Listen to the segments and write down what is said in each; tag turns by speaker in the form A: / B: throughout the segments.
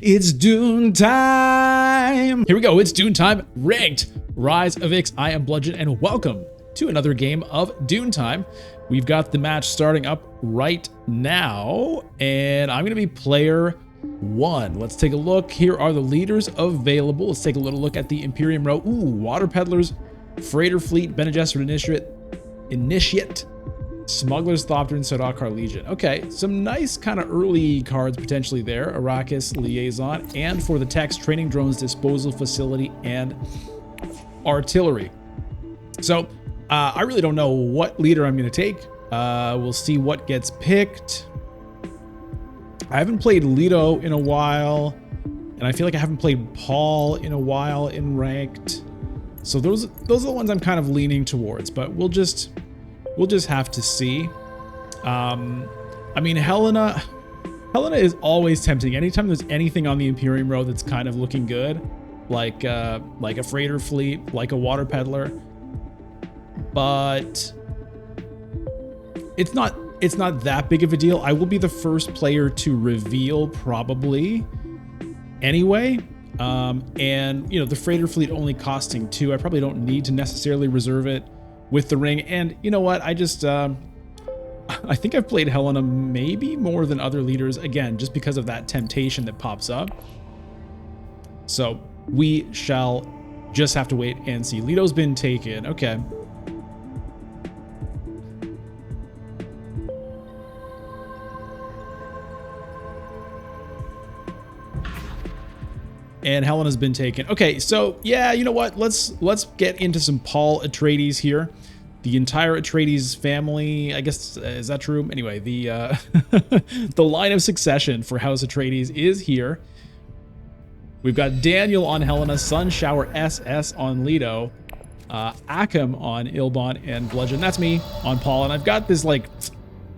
A: It's Dune time! Here we go, it's Dune time, ranked Rise of Ix. I am Bludgeon, and welcome to another game of Dune time. We've got the match starting up right now, and I'm gonna be player one. Let's take a look. Here are the leaders available. Let's take a little look at the Imperium row. Ooh, Water Peddlers, Freighter Fleet, Bene Gesserit Initiate, Smugglers, Thopter, and Sardaukar Legion. Okay, some nice kind of early cards potentially there. Arrakis Liaison, and for the text, Training Drones, Disposal Facility, and Artillery. So, I really don't know what leader I'm going to take. We'll see what gets picked. I haven't played Leto in a while, and I feel like I haven't played Paul in a while in ranked. So those are the ones I'm kind of leaning towards, but we'll just have to see. I mean, Helena is always tempting. Anytime there's anything on the Imperium row that's kind of looking good, like a freighter fleet, like a water peddler, but it's not that big of a deal. I will be the first player to reveal probably anyway. And you know, the freighter fleet only costing 2, I probably don't need to necessarily reserve it with the ring. And you know what, I think I've played Helena maybe more than other leaders, again, just because of that temptation that pops up. So we shall just have to wait and see. Leto's been taken. Okay. And Helena's been taken. Okay, so yeah, you know what? Let's get into some Paul Atreides here. The entire Atreides family, I guess, is that true? Anyway, the the line of succession for House Atreides is here. We've got Daniel on Helena, Sunshower SS on Leto, Akam on Ilbon, and Bludgeon. That's me on Paul. And I've got this like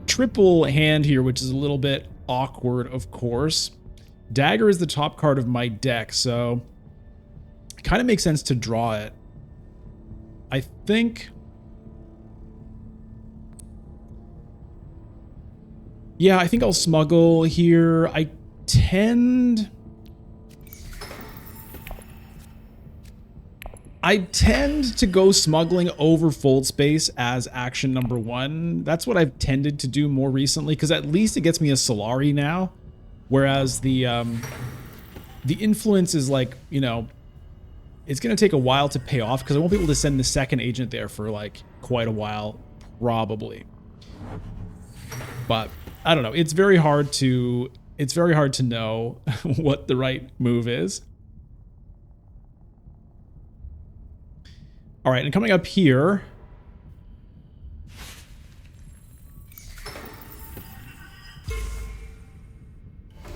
A: triple hand here, which is a little bit awkward, of course. Dagger is the top card of my deck, so it kind of makes sense to draw it. I think... yeah, I think I'll smuggle here. I tend to go smuggling over Fold Space as action number 1. That's what I've tended to do more recently, because at least it gets me a Solari now. Whereas the influence is like, you know, it's going to take a while to pay off because I won't be able to send the second agent there for like quite a while, probably. But I don't know. It's very hard to know what the right move is. All right, and coming up here,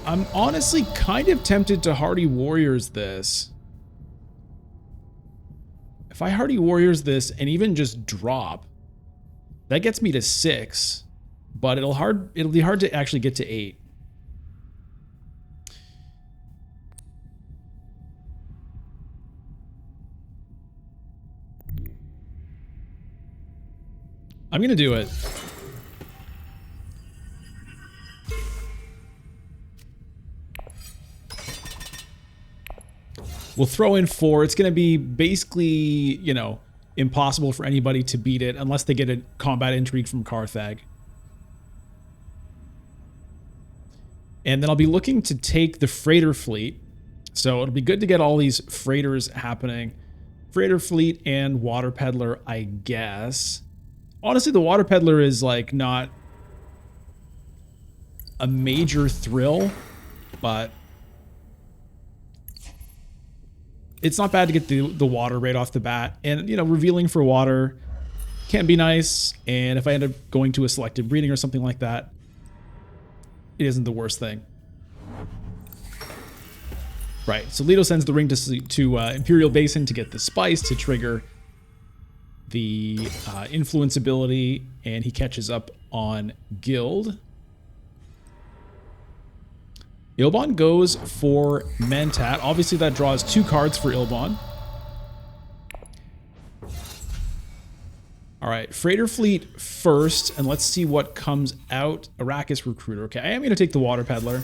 A: I'm honestly kind of tempted to Hardy Warriors this. If I Hardy Warriors this and even just drop, that gets me to 6, but it'll be hard to actually get to 8. I'm gonna do it. We'll throw in 4. It's going to be basically, you know, impossible for anybody to beat it unless they get a combat intrigue from Carthag. And then I'll be looking to take the freighter fleet. So it'll be good to get all these freighters happening. Freighter fleet and water peddler, I guess. Honestly, the water peddler is like not a major thrill, but it's not bad to get the water right off the bat. And, you know, revealing for water can be nice. And if I end up going to a selective breeding or something like that, it isn't the worst thing. Right, so Leto sends the ring to Imperial Basin to get the spice to trigger the influence ability, and he catches up on Guild. Ilbon goes for Mentat. Obviously, that draws 2 cards for Ilbon. All right, Freighter Fleet first, and let's see what comes out. Arrakis Recruiter. Okay, I am going to take the Water Peddler.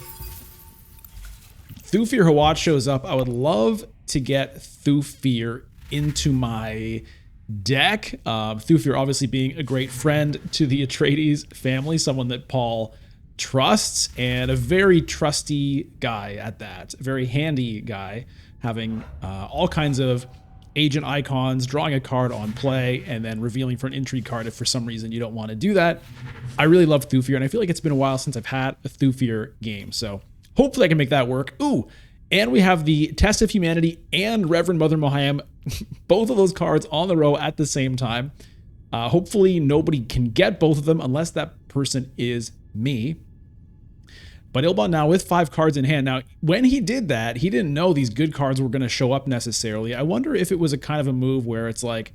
A: Thufir Hawat shows up. I would love to get Thufir into my deck. Thufir obviously being a great friend to the Atreides family, someone that Paul trusts, and a very trusty guy at that. A very handy guy, having all kinds of agent icons, drawing a card on play, and then revealing for an intrigue card if for some reason you don't want to do that. I really love Thufir, and I feel like it's been a while since I've had a Thufir game, so hopefully I can make that work. Ooh, and we have the Test of Humanity and Reverend Mother Mohayim, both of those cards on the row at the same time. Hopefully nobody can get both of them unless that person is me. But Ilban now with 5 cards in hand. Now, when he did that, he didn't know these good cards were going to show up necessarily. I wonder if it was a kind of a move where it's like,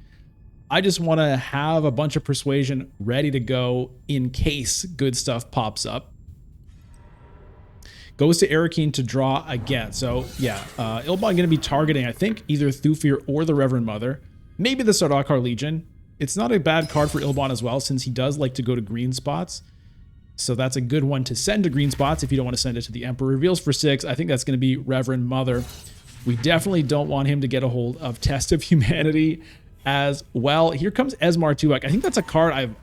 A: I just want to have a bunch of persuasion ready to go in case good stuff pops up. Goes to Arakeen to draw again. So, yeah, Ilban going to be targeting, I think, either Thufir or the Reverend Mother. Maybe the Sardaukar Legion. It's not a bad card for Ilban as well, since he does like to go to green spots. So that's a good one to send to green spots if you don't want to send it to the Emperor. Reveals for 6. I think that's going to be Reverend Mother. We definitely don't want him to get a hold of Test of Humanity as well. Here comes Esmar Tuvok. I think that's a card I've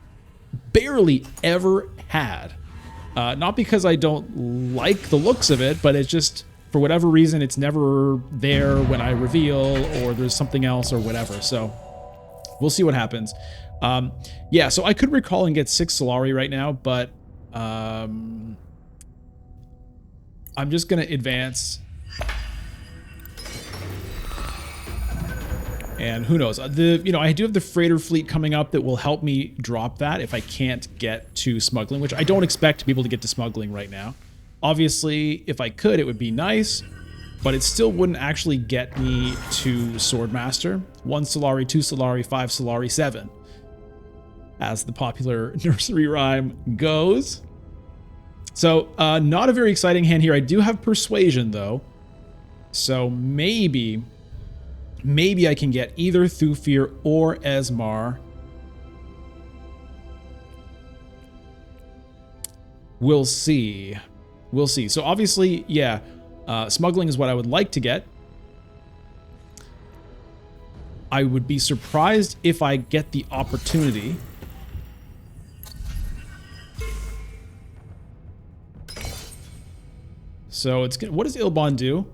A: barely ever had. Not because I don't like the looks of it, but it's just, for whatever reason, it's never there when I reveal, or there's something else or whatever. So we'll see what happens. Yeah, so I could recall and get 6 Solari right now, but I'm just going to advance. And who knows? I do have the freighter fleet coming up that will help me drop that if I can't get to smuggling, which I don't expect to be able to get to smuggling right now. Obviously, if I could, it would be nice, but it still wouldn't actually get me to Swordmaster. 1 Solari, 2 Solari, 5 Solari, 7. As the popular nursery rhyme goes. So, not a very exciting hand here. I do have Persuasion, though. So maybe I can get either Thufir or Esmar. We'll see. We'll see. So obviously, yeah, smuggling is what I would like to get. I would be surprised if I get the opportunity. So it's what does Ilban do?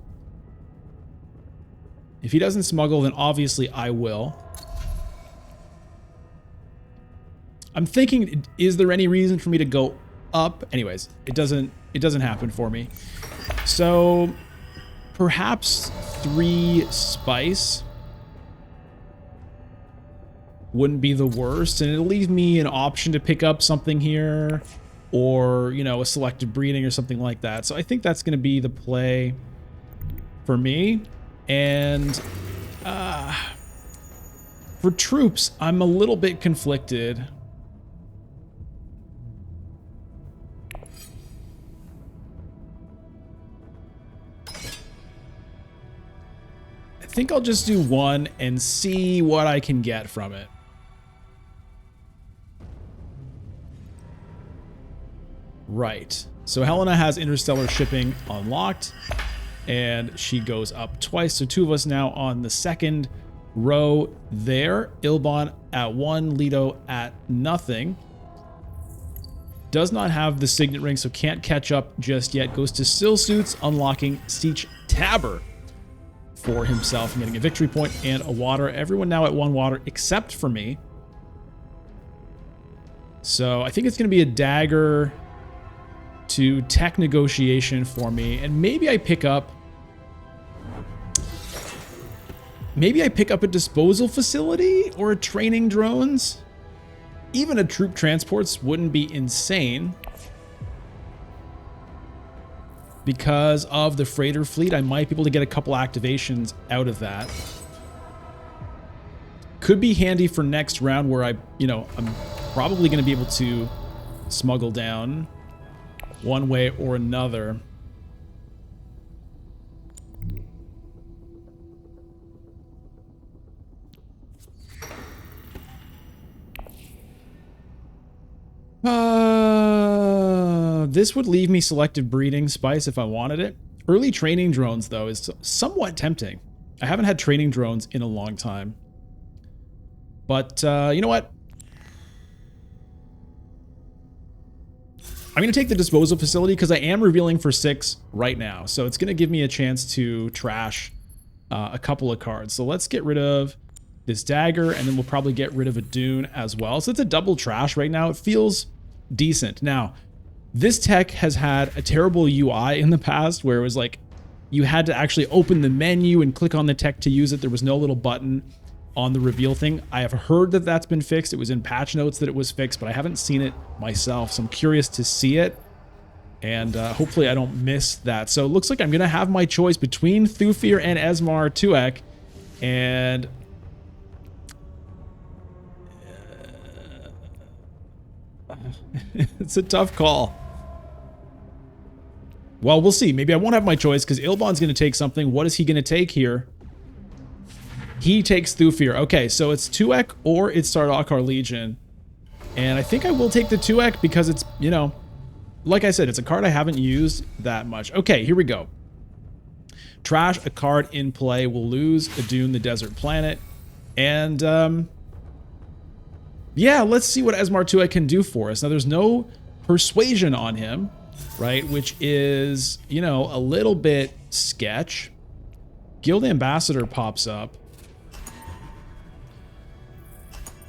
A: If he doesn't smuggle, then obviously I will. I'm thinking, is there any reason for me to go up? Anyways, it doesn't happen for me. So perhaps 3 spice wouldn't be the worst, and it'll leave me an option to pick up something here, or, you know, a selective breeding or something like that. So I think that's going to be the play for me. And for troops, I'm a little bit conflicted. I think I'll just do 1 and see what I can get from it. Right. So Helena has interstellar shipping unlocked, and she goes up twice. So 2 of us now on the second row there. Ilban at 1, Leto at nothing. Does not have the signet ring, so can't catch up just yet. Goes to Still Suits, unlocking Siege Tabber for himself and getting a victory point and a water. Everyone now at 1 water except for me. So I think it's going to be a dagger to tech negotiation for me, and maybe I pick up a disposal facility or a training drones. Even a troop transports wouldn't be insane. Because of the freighter fleet, I might be able to get a couple activations out of that. Could be handy for next round where I'm probably going to be able to smuggle down one way or another. This would leave me selective breeding spice if I wanted it, Early training drones, though, is somewhat tempting. I haven't had training drones in a long time. But, you know what? I'm going to take the disposal facility because I am revealing for 6 right now. So it's going to give me a chance to trash a couple of cards. So let's get rid of this dagger, and then we'll probably get rid of a Dune as well. So it's a double trash right now. It feels decent. Now, this tech has had a terrible UI in the past where it was like you had to actually open the menu and click on the tech to use it. There was no little button on the reveal thing. I have heard that that's been fixed. It was in patch notes that it was fixed, but I haven't seen it myself. So I'm curious to see it. And hopefully I don't miss that. So it looks like I'm going to have my choice between Thufir and Esmar Tuek. And it's a tough call. Well, we'll see. Maybe I won't have my choice because Ilbon's going to take something. What is he going to take here? He takes Thufir. Okay, so it's Tuek or it's Sardaukar Legion. And I think I will take the Tuek because it's, you know, like I said, it's a card I haven't used that much. Okay, here we go. Trash a card in play. We'll lose a Dune, the Desert Planet. And, yeah, let's see what Esmar Tuek can do for us. Now, there's no persuasion on him, right? Which is, you know, a little bit sketch. Guild Ambassador pops up.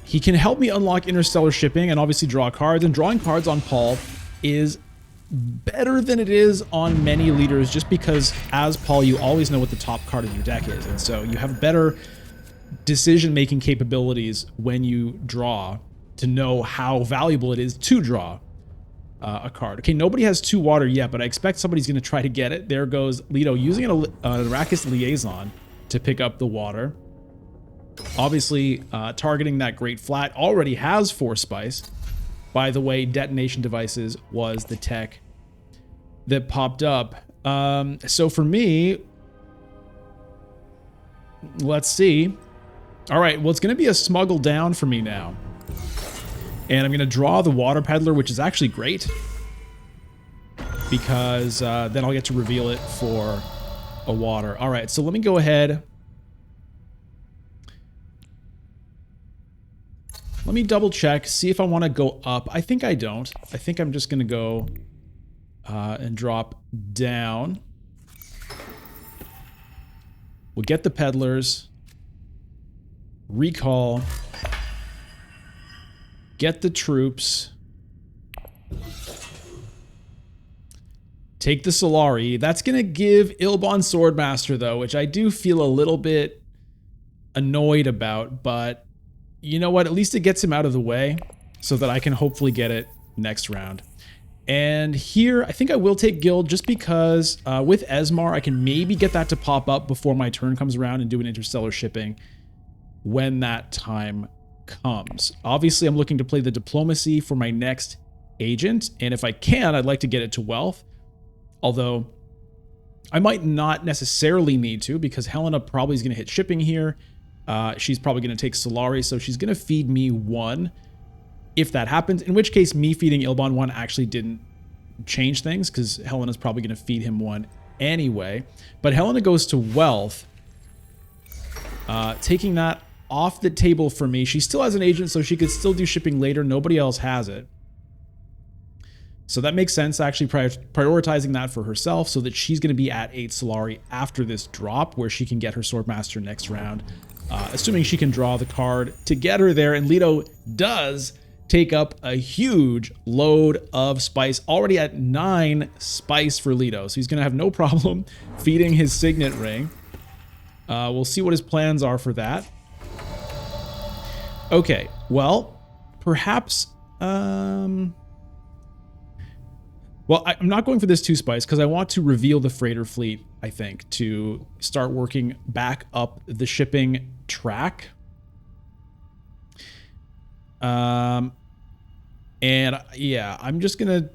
A: He can help me unlock interstellar shipping and obviously draw cards. And drawing cards on Paul is better than it is on many leaders just because as Paul, you always know what the top card of your deck is. And so you have better decision-making capabilities when you draw to know how valuable it is to draw a card. Okay, nobody has 2 water yet, but I expect somebody's going to try to get it. There goes Leto using an Arrakis Liaison to pick up the water. Obviously, targeting that Great Flat already has 4 spice. By the way, detonation devices was the tech that popped up. So for me, let's see. All right, well, it's going to be a smuggle down for me now. And I'm going to draw the Water Peddler, which is actually great. Because then I'll get to reveal it for a water. All right, so let me go ahead. Let me double check, see if I want to go up. I think I don't. I think I'm just going to go and drop down. We'll get the peddlers. Recall. Get the troops. Take the Solari. That's going to give Ilbon Swordmaster, though, which I do feel a little bit annoyed about, but you know what? At least it gets him out of the way so that I can hopefully get it next round. And here, I think I will take Guild just because with Esmar, I can maybe get that to pop up before my turn comes around and do an interstellar shipping when that time comes. Obviously, I'm looking to play the Diplomacy for my next agent. And if I can, I'd like to get it to Wealth. Although, I might not necessarily need to because Helena probably is going to hit shipping here. She's probably going to take Solari, so she's going to feed me 1 if that happens, in which case me feeding Ilbon 1 actually didn't change things because Helena's probably going to feed him 1 anyway. But Helena goes to Wealth, taking that off the table for me. She still has an agent, so she could still do shipping later. Nobody else has it. So that makes sense, actually prioritizing that for herself so that she's going to be at 8 Solari after this drop where she can get her Swordmaster next round. Assuming she can draw the card to get her there. And Leto does take up a huge load of spice, already at 9 spice for Leto. So he's going to have no problem feeding his Signet Ring. We'll see what his plans are for that. Okay, well, perhaps... Well, I'm not going for this 2 spice because I want to reveal the freighter fleet, I think, to start working back up the shipping track. And yeah, I'm just going to...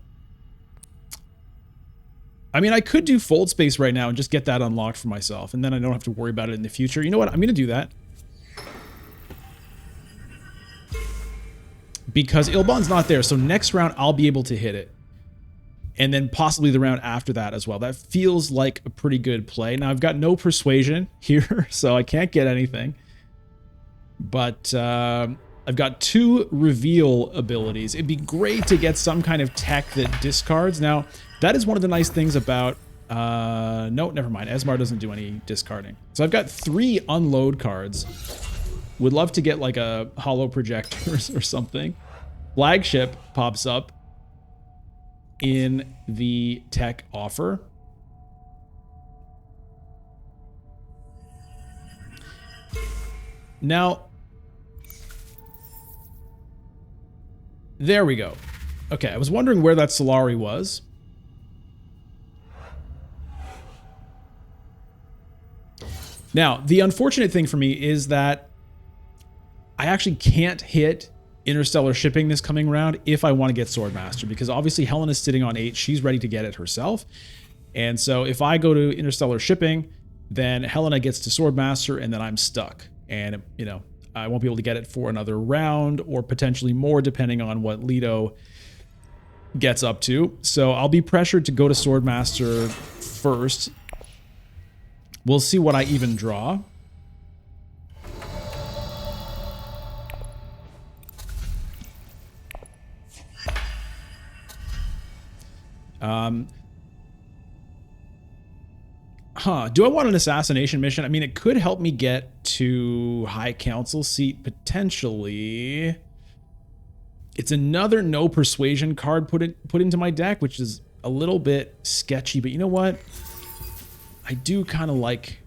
A: I mean, I could do fold space right now and just get that unlocked for myself, and then I don't have to worry about it in the future. You know what? I'm going to do that. Because Ilbon's not there, so next round I'll be able to hit it. and then possibly the round after that as well. That feels like a pretty good play. Now, I've got no persuasion here, so I can't get anything. But I've got 2 reveal abilities. It'd be great to get some kind of tech that discards. Now, that is one of the nice things about... no, never mind. Esmar doesn't do any discarding. So I've got 3 unload cards. Would love to get like a hollow projectors or something. Flagship pops up in the tech offer. Now, there we go. Okay, I was wondering where that Solari was. Now, the unfortunate thing for me is that I actually can't hit Interstellar Shipping this coming round if I want to get Swordmaster, because obviously Helena's sitting on 8. She's ready to get it herself. And so if I go to Interstellar Shipping, then Helena gets to Swordmaster, and then I'm stuck. And, you know, I won't be able to get it for another round or potentially more, depending on what Leto gets up to. So I'll be pressured to go to Swordmaster first. We'll see what I even draw. Do I want an assassination mission? I mean, it could help me get to High Council seat, potentially. It's another no persuasion card put into my deck, which is a little bit sketchy, but you know what? I do kind of like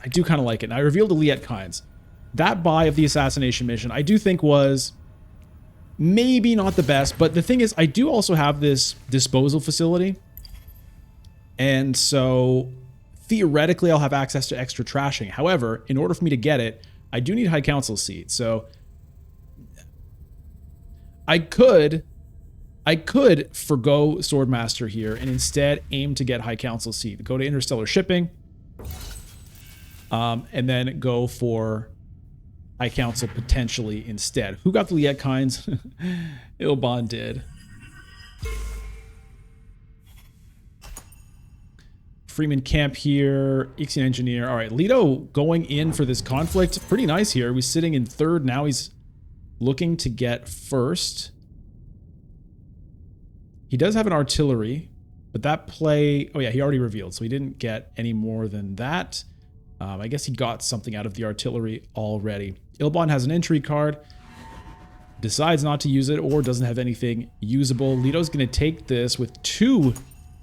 A: it. And I revealed to Liet Kynes. That buy of the assassination mission, I do think was maybe not the best, but the thing is, I do also have this disposal facility. And so theoretically, I'll have access to extra trashing. However, in order for me to get it, I do need High Council seat. So I could forgo Swordmaster here and instead aim to get High Council seat. Go to Interstellar Shipping, and then go for High Council potentially instead. Who got the Liet Kynes? Ilbon did. Freeman Camp here, Ixian Engineer. All right, Leto going in for this conflict. Pretty nice here. He's sitting in 3rd. Now he's looking to get 1st. He does have an artillery, but that play... Oh yeah, he already revealed, so he didn't get any more than that. I guess he got something out of the artillery already. Ilbon has an entry card, decides not to use it, or doesn't have anything usable. Leto's going to take this with 2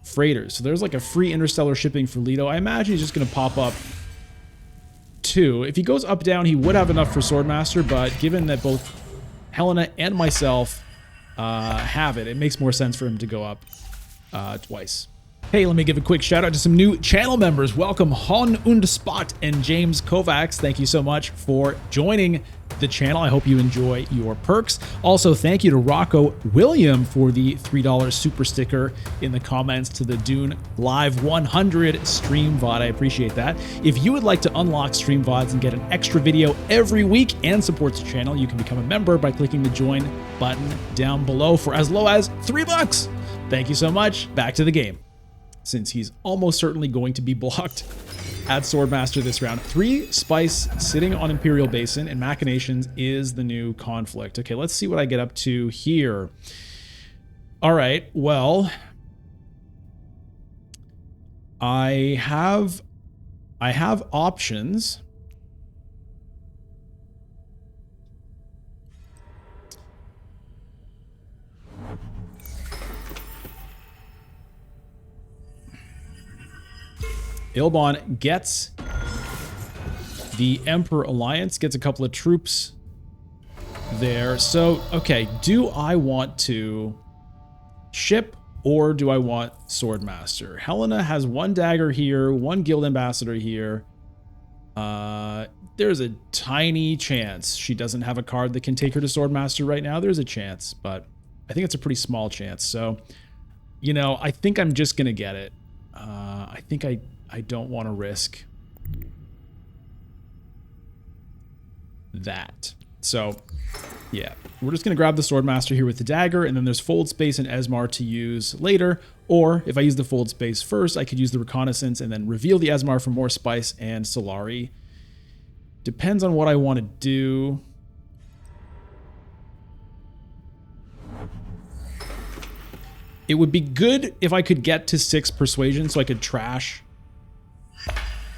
A: freighters. So there's like a free Interstellar Shipping for Leto. I imagine he's just going to pop up 2. If he goes up down, he would have enough for Swordmaster, but given that both Helena and myself have it, it makes more sense for him to go up twice. Hey, let me give a quick shout out to some new channel members. Welcome Hon und Spot and James Kovacs. Thank you so much for joining the channel. I hope you enjoy your perks. Also, thank you to Rocco William for the $3 super sticker in the comments to the Dune Live 100 stream VOD. I appreciate that. If you would like to unlock stream VODs and get an extra video every week and support the channel, you can become a member by clicking the join button down below for as low as $3. Thank you so much. Back to the game, since he's almost certainly going to be blocked at Swordmaster this round. 3 Spice sitting on Imperial Basin, and Machinations is the new conflict. Okay, let's see what I get up to here. All right, well, I have options. Ilbon gets the Emperor Alliance, gets a couple of troops there. So, okay, do I want to ship or do I want Swordmaster? Helena has 1 dagger here, 1 guild ambassador here. There's a tiny chance she doesn't have a card that can take her to Swordmaster right now. There's a chance, but I think it's a pretty small chance. So, you know, I think I'm just going to get it. I think I don't want to risk that. So Yeah, we're just going to grab the Swordmaster here with the dagger, and then there's Fold Space and Esmar to use later. Or if I use the Fold Space first, I could use the Reconnaissance and then reveal the Esmar for more Spice and Solari. Depends on what I want to do. It would be good if I could get to 6 Persuasion so I could trash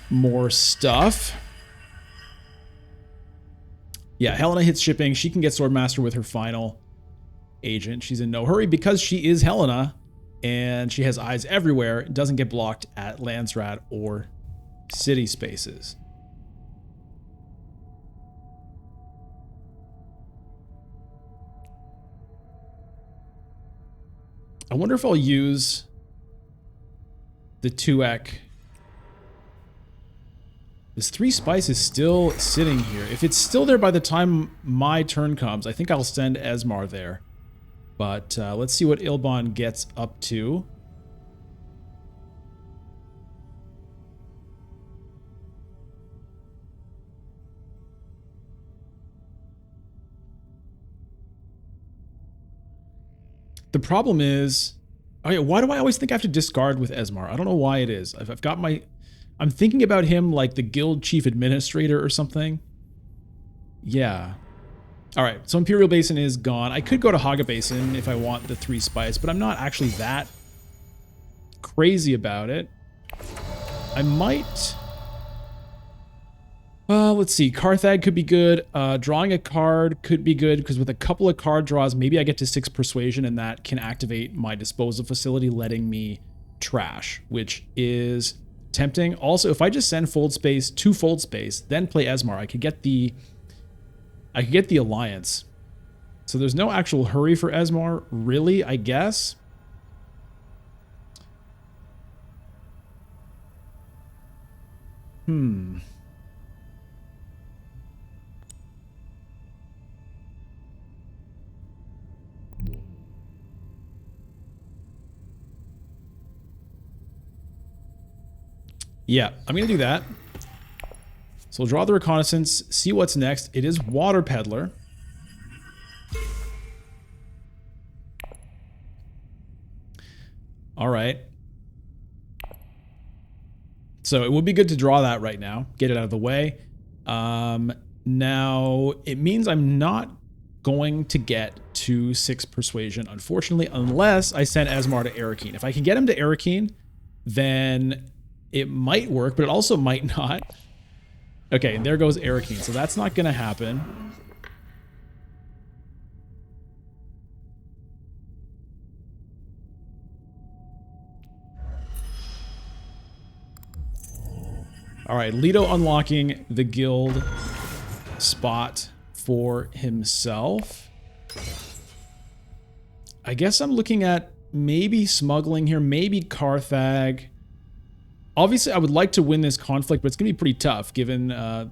A: more stuff. Yeah, Helena hits shipping. She can get Swordmaster with her final agent. She's in no hurry because she is Helena and she has eyes everywhere. It doesn't get blocked at Landsrat or city spaces. I wonder if I'll use the 2ek. This 3 Spice is still sitting here. If it's still there by the time my turn comes, I think I'll send Esmar there. But let's see what Ilban gets up to. The problem is, oh yeah, why do I always think I have to discard with Esmar? I don't know why it is. I've got my... I'm thinking about him like the guild chief administrator or something. Yeah. All right, so Imperial Basin is gone. I could go to Haga Basin if I want the 3 Spice, but I'm not actually that crazy about it. I might... Well, let's see. Carthag could be good. Drawing a card could be good because with a couple of card draws, maybe I get to 6 Persuasion and that can activate my disposal facility, letting me trash, which is... tempting. Also, if I just send Fold Space to Fold Space, then play Esmar, I could get the Alliance. So there's no actual hurry for Esmar, really, I guess. Yeah, I'm going to do that. So we'll draw the Reconnaissance, see what's next. It is Water Peddler. All right. So it would be good to draw that right now, get it out of the way. Now, it means I'm not going to get to 6 Persuasion, unfortunately, unless I send Esmar to Arakeen. If I can get him to Arakeen, then... it might work, but it also might not. Okay, and there goes Arakeen, so that's not going to happen. All right, Leto unlocking the guild spot for himself. I guess I'm looking at maybe smuggling here, maybe Carthag. Obviously, I would like to win this conflict, but it's going to be pretty tough given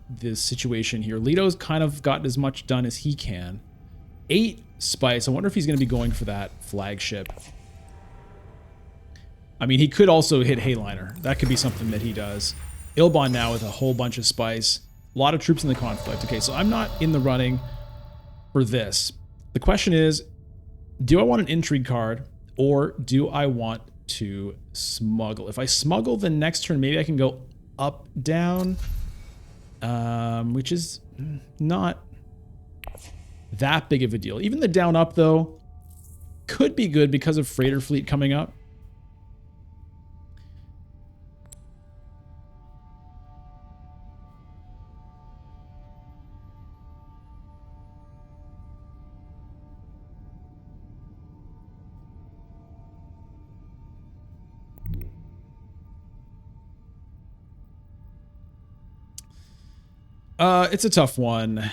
A: this situation here. Leto's kind of gotten as much done as he can. 8 Spice. I wonder if he's going to be going for that flagship. I mean, he could also hit Hayliner. That could be something that he does. Ilban now with a whole bunch of Spice. A lot of troops in the conflict. Okay, so I'm not in the running for this. The question is, do I want an intrigue card or do I want to smuggle? If I smuggle the next turn, maybe I can go up, down, which is not that big of a deal. Even the down up, though, could be good because of Freighter Fleet coming up. It's a tough one.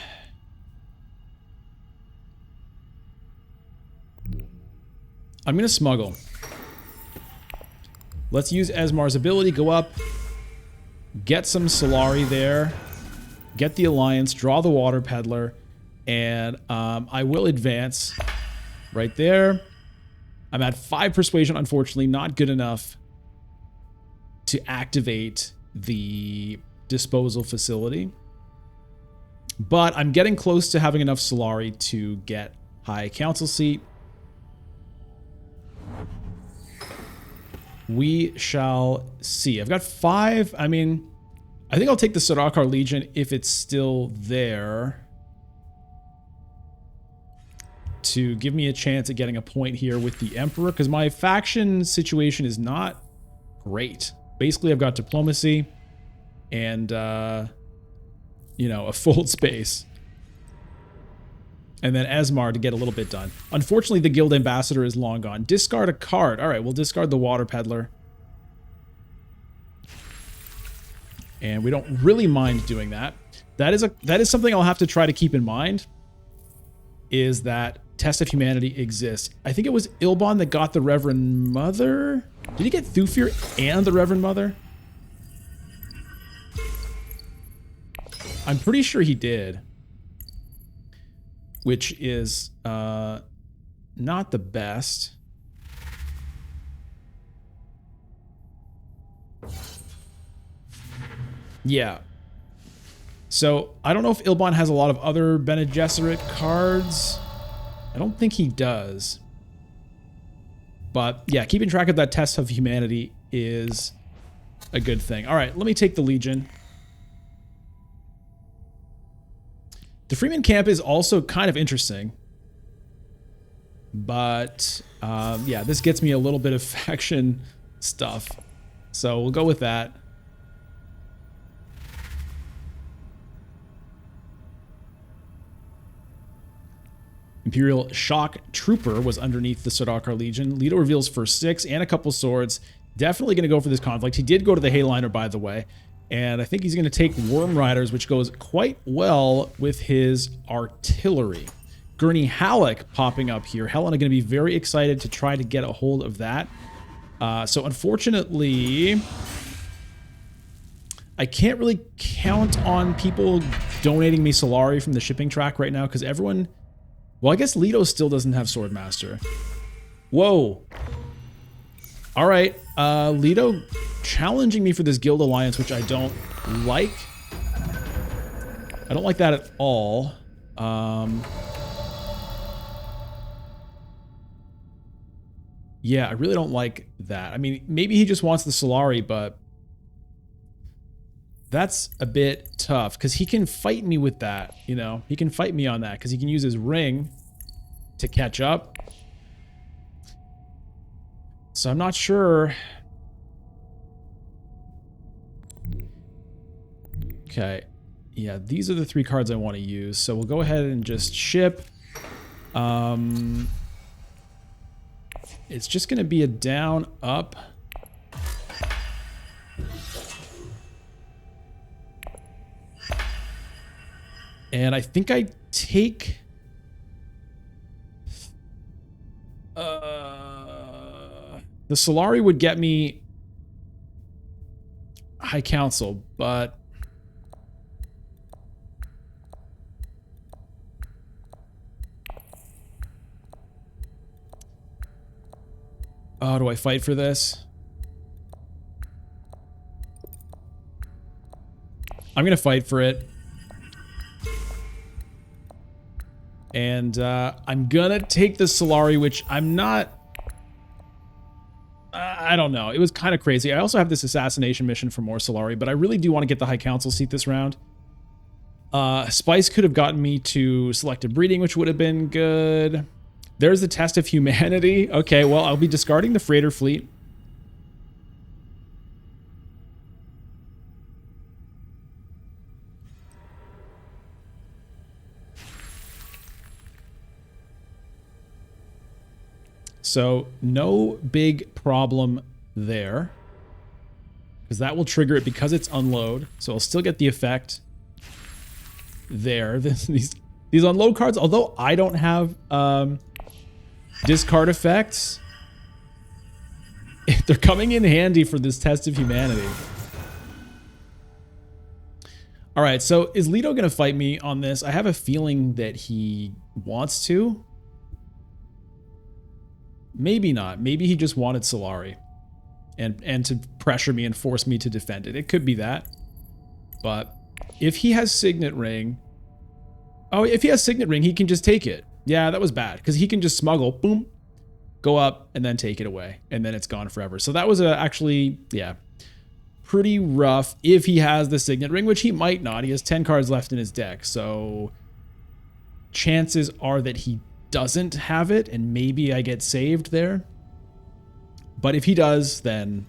A: I'm going to smuggle. Let's use Esmar's ability, go up, get some Solari there, get the Alliance, draw the Water Peddler, and I will advance right there. I'm at 5 Persuasion, unfortunately, not good enough to activate the disposal facility. But I'm getting close to having enough Solari to get High Council seat. We shall see. I've got 5. I mean, I think I'll take the Sardaukar Legion if it's still there, to give me a chance at getting a point here with the Emperor, because my faction situation is not great. Basically, I've got diplomacy and, you know, a full space. And then Esmar to get a little bit done. Unfortunately, the Guild Ambassador is long gone. Discard a card. All right, we'll discard the Water Peddler. And we don't really mind doing that. That is something I'll have to try to keep in mind, is that Test of Humanity exists. I think it was Ilbon that got the Reverend Mother. Did he get Thufir and the Reverend Mother? I'm pretty sure he did. Which is not the best. Yeah. So, I don't know if Ilbon has a lot of other Bene Gesserit cards. I don't think he does. But, yeah, keeping track of that Test of Humanity is a good thing. All right, let me take the Legion. The Freeman camp is also kind of interesting. But, yeah, this gets me a little bit of faction stuff. So, we'll go with that. Imperial Shock Trooper was underneath the Sardaukar Legion. Leto reveals first 6 and a couple swords. Definitely going to go for this conflict. He did go to the Hayliner, by the way. And I think he's going to take Worm Riders, which goes quite well with his artillery. Gurney Halleck popping up here. Helena going to be very excited to try to get a hold of that. So unfortunately, I can't really count on people donating me Solari from the shipping track right now, because everyone... Well, I guess Leto still doesn't have Swordmaster. Whoa. All right. Leto challenging me for this guild alliance, which I don't like. I don't like that at all. Yeah, I really don't like that. I mean, maybe he just wants the Solari, but that's a bit tough, because he can fight me with that, you know? He can fight me on that, because he can use his ring to catch up. So I'm not sure. Okay. Yeah, these are the 3 cards I want to use. So we'll go ahead and just ship. It's just going to be a down, up. And I think I take... the Solari would get me High Council, but... Oh, do I fight for this? I'm going to fight for it. And I'm gonna take the Solari, which I'm not... I don't know. It was kind of crazy. I also have this assassination mission for more Solari, but I really do want to get the High Council seat this round. Spice could have gotten me to selective breeding, which would have been good. There's the Test of Humanity. Okay, well, I'll be discarding the Freighter Fleet. So no big problem there, because that will trigger it because it's unload. So I'll still get the effect there. These unload cards, although I don't have discard effects, they're coming in handy for this Test of Humanity. All right, so is Leto going to fight me on this? I have a feeling that he wants to. Maybe not. Maybe he just wanted Solari and to pressure me and force me to defend it. It could be that. But if he has Signet Ring, Oh, if he has Signet Ring, he can just take it. Yeah, that was bad, because he can just smuggle, boom, go up, and then take it away, and then it's gone forever. So that was actually, yeah, pretty rough if he has the Signet Ring, which he might not. He has 10 cards left in his deck, so chances are that he doesn't have it, and maybe I get saved there. But if he does, then...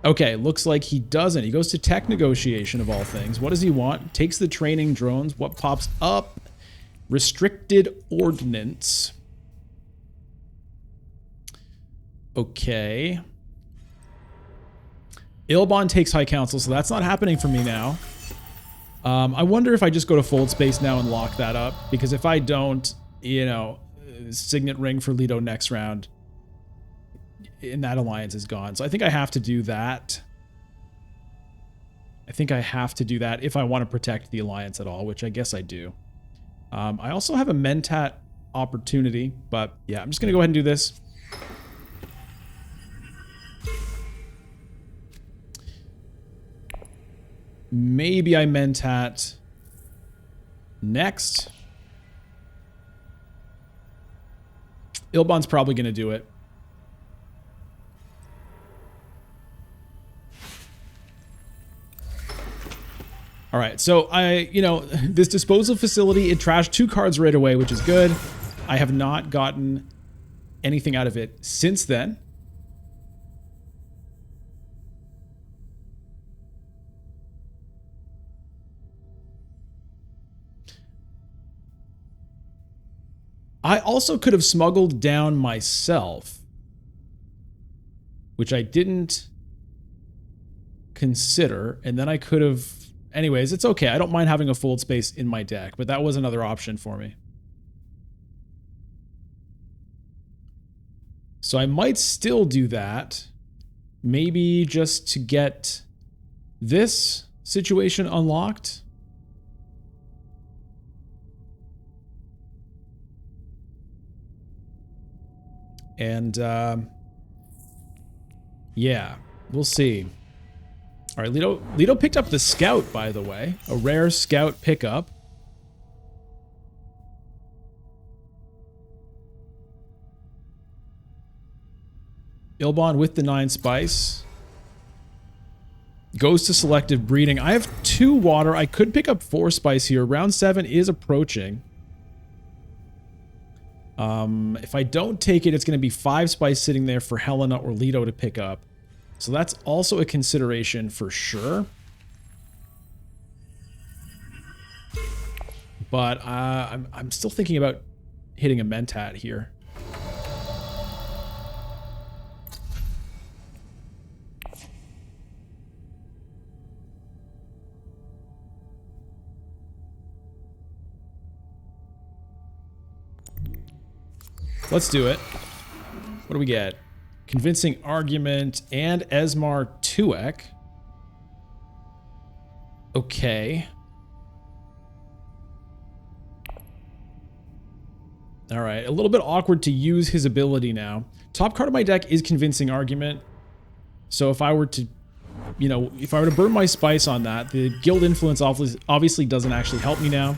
A: Okay, looks like he doesn't. He goes to tech negotiation, of all things. What does he want? Takes the training drones. What pops up? Restricted ordnance. Okay. Ilbon takes High Council, so that's not happening for me now. I wonder if I just go to Fold Space now and lock that up, because if I don't, you know, Signet Ring for Leto next round, and that alliance is gone. So I think I have to do that. I think I have to do that if I want to protect the alliance at all, which I guess I do. I also have a Mentat opportunity, but yeah, I'm just going to go ahead and do this. Maybe I Mentat next. Ilbon's probably going to do it. All right, so this disposal facility, it trashed 2 cards right away, which is good. I have not gotten anything out of it since then. I also could have smuggled down myself, which I didn't consider, and then I could have... Anyways, it's okay. I don't mind having a Fold Space in my deck, but that was another option for me. So I might still do that. Maybe just to get this situation unlocked. And, yeah, we'll see. All right, Leto picked up the Scout, by the way. A rare Scout pickup. Ilbon with the 9 spice. Goes to selective breeding. I have 2 water. I could pick up 4 spice here. Round 7 is approaching. If I don't take it, it's going to be 5 spice sitting there for Helena or Leto to pick up. So that's also a consideration for sure. But I'm still thinking about hitting a Mentat here. Let's do it. What do we get? Convincing Argument and Esmar Tuek. Okay. All right, a little bit awkward to use his ability now. Top card of my deck is Convincing Argument. So if I were to, if I were to burn my spice on that, the Guild Influence obviously doesn't actually help me now.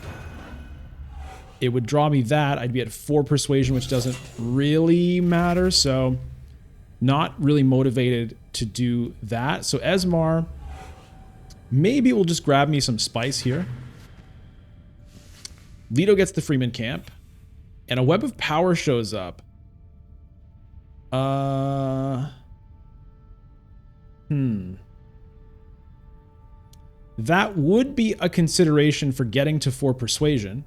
A: It would draw me that. I'd be at 4 Persuasion, which doesn't really matter, so not really motivated to do that. So Esmar, maybe we'll just grab me some spice here. Leto gets the Freeman Camp. And a Web of Power shows up. That would be a consideration for getting to 4 Persuasion.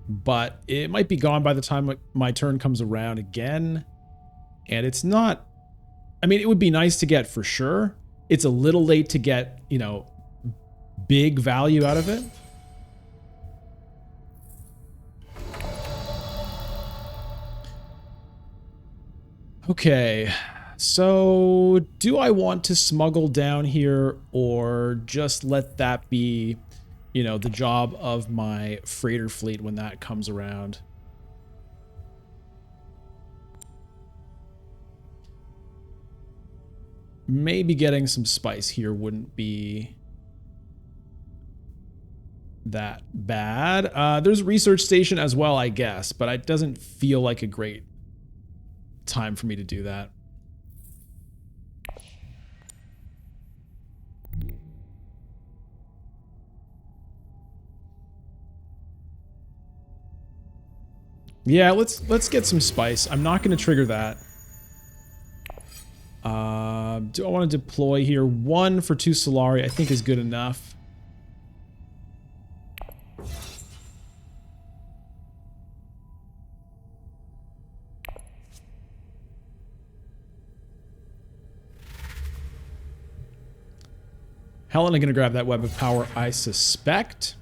A: But it might be gone by the time my turn comes around again. And it's not... I mean, it would be nice to get for sure. It's a little late to get, big value out of it. Okay, so do I want to smuggle down here or just let that be, the job of my freighter fleet when that comes around? maybe getting some spice here wouldn't be that bad. There's a research station as well, I guess, but it doesn't feel like a great time for me to do that. Yeah, let's get some spice. I'm not going to trigger that. Do I want to deploy here? 1 for 2 Solari, I think is good enough. Helena going to grab that web of power, I suspect.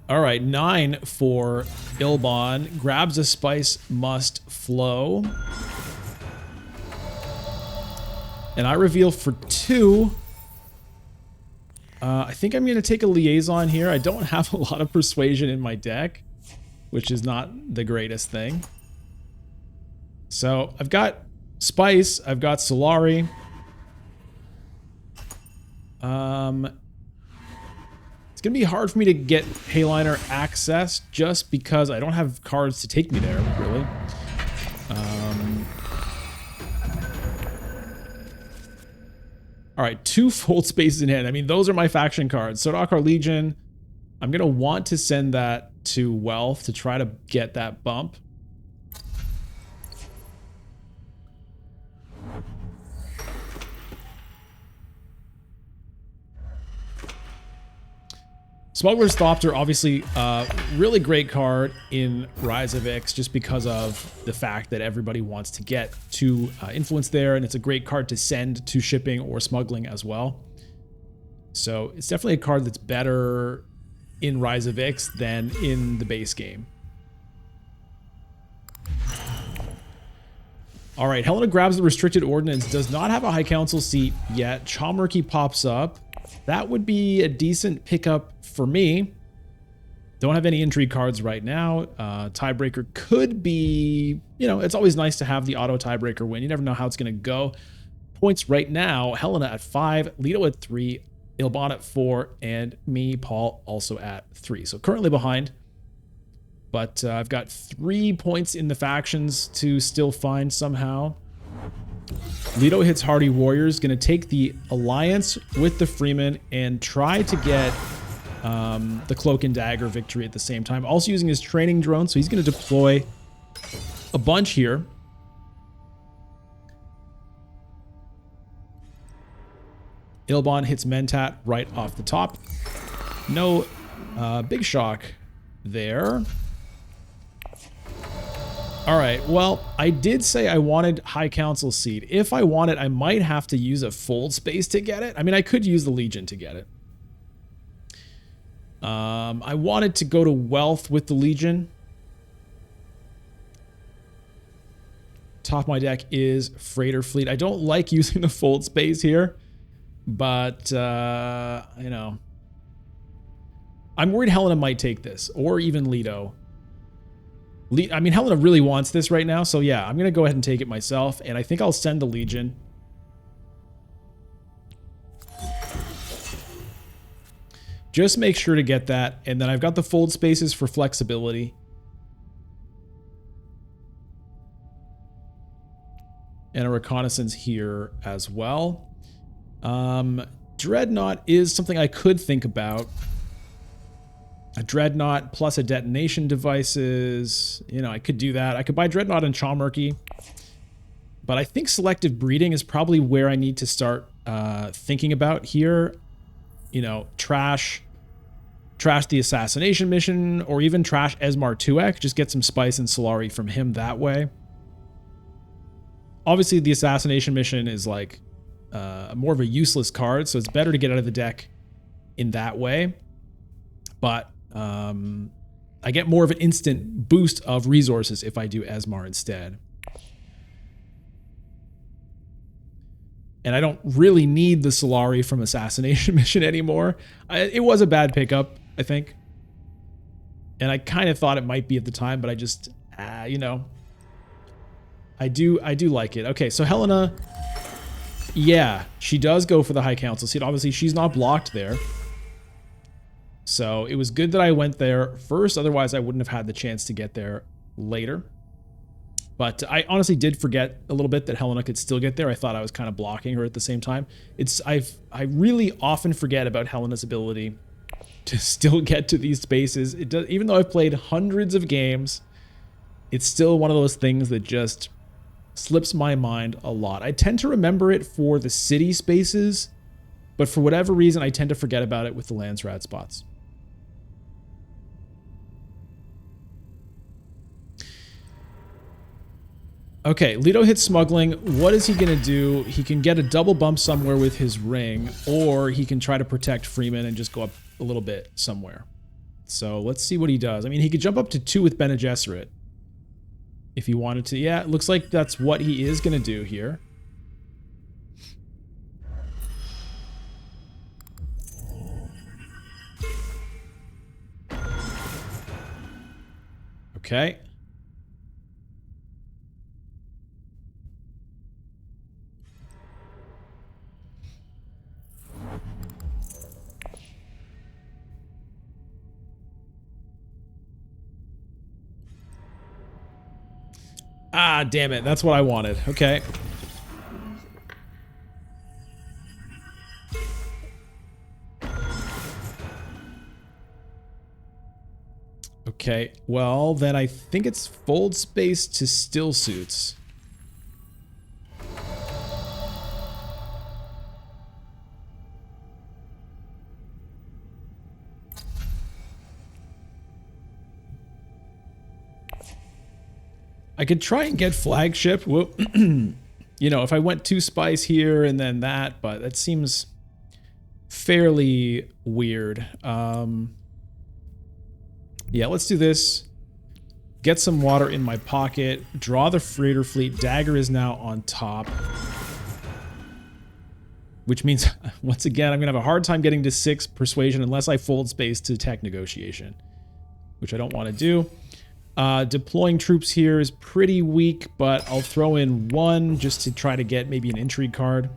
A: All right, 9 for Ilbon. Grabs a spice, must flow. And I reveal for 2. I think I'm going to take a liaison here. I don't have a lot of persuasion in my deck, which is not the greatest thing. So I've got spice, I've got Solari. It's going to be hard for me to get Hayliner access just because I don't have cards to take me there, really. All right, 2 Fold Spaces in hand. I mean, those are my faction cards. Sodakar Legion, I'm going to want to send that to Wealth to try to get that bump. Smuggler's Thopter, obviously really great card in Rise of Ix just because of the fact that everybody wants to get to influence there, and it's a great card to send to shipping or smuggling as well. So it's definitely a card that's better in Rise of Ix than in the base game. All right, Helena grabs the Restricted Ordnance, does not have a High Council seat yet. Chalmurky pops up. That would be a decent pickup for me. Don't have any intrigue cards right now. Tiebreaker could be, you know, it's always nice to have the auto tiebreaker win. You never know how it's going to go. Points right now, Helena at 5, Leto at 3, Ilbon at 4, and me, Paul, also at 3. So currently behind. But I've got 3 points in the factions to still find somehow. Leto hits Hardy Warriors, going to take the Alliance with the Freeman and try to get the Cloak and Dagger victory at the same time. Also using his training drone, so he's going to deploy a bunch here. Ilbon hits Mentat right off the top. No big shock there. All right, well, I did say I wanted High Council seed. If I want it, I might have to use a Fold Space to get it. I mean, I could use the Legion to get it. I wanted to go to Wealth with the Legion. Top of my deck is Freighter Fleet. I don't like using the Fold Space here, but, you know. I'm worried Helena might take this, or even Leto. I mean, Helena really wants this right now, so yeah, I'm going to go ahead and take it myself, and I think I'll send the Legion. Just make sure to get that, and then I've got the Fold Spaces for flexibility. And a Reconnaissance here as well. Dreadnought is something I could think about. A Dreadnought plus a detonation devices. You know, I could do that. I could buy Dreadnought and Chalmurky. But I think selective breeding is probably where I need to start thinking about here. You know, trash the assassination mission, or even trash Esmar 2Ek. Just get some spice and Solari from him that way. Obviously, the assassination mission is like more of a useless card, so it's better to get out of the deck in that way. But I get more of an instant boost of resources if I do Esmar instead. And I don't really need the Solari from Assassination Mission anymore. It was a bad pickup, I think. And I kind of thought it might be at the time, but I just you know, I do like it. Okay, so Helena, yeah, she does go for the High Council seat. Obviously, she's not blocked there. So it was good that I went there first. Otherwise, I wouldn't have had the chance to get there later. But I honestly did forget a little bit that Helena could still get there. I thought I was kind of blocking her at the same time. I really often forget about Helena's ability to still get to these spaces. It does, even though I've played hundreds of games, it's still one of those things that just slips my mind a lot. I tend to remember it for the city spaces, but for whatever reason, I tend to forget about it with the Landsrat spots. Okay, Leto hits smuggling. What is he going to do? He can get a double bump somewhere with his ring, or he can try to protect Freeman and just go up a little bit somewhere. So let's see what he does. I mean, he could jump up to 2 with Bene Gesserit if he wanted to. Yeah, it looks like that's what he is going to do here. Okay. Ah, damn it. That's what I wanted. Okay. Okay, well, then I think it's fold space to still suits. I could try and get flagship. Whoop. You know, if I went 2 spies here and then that, but that seems fairly weird. Yeah, let's do this. Get some water in my pocket. Draw the freighter fleet. Dagger is now on top. Which means, once again, I'm going to have a hard time getting to 6 persuasion unless I fold space to tech negotiation. Which I don't want to do. Deploying troops here is pretty weak, but I'll throw in 1 just to try to get maybe an intrigue card.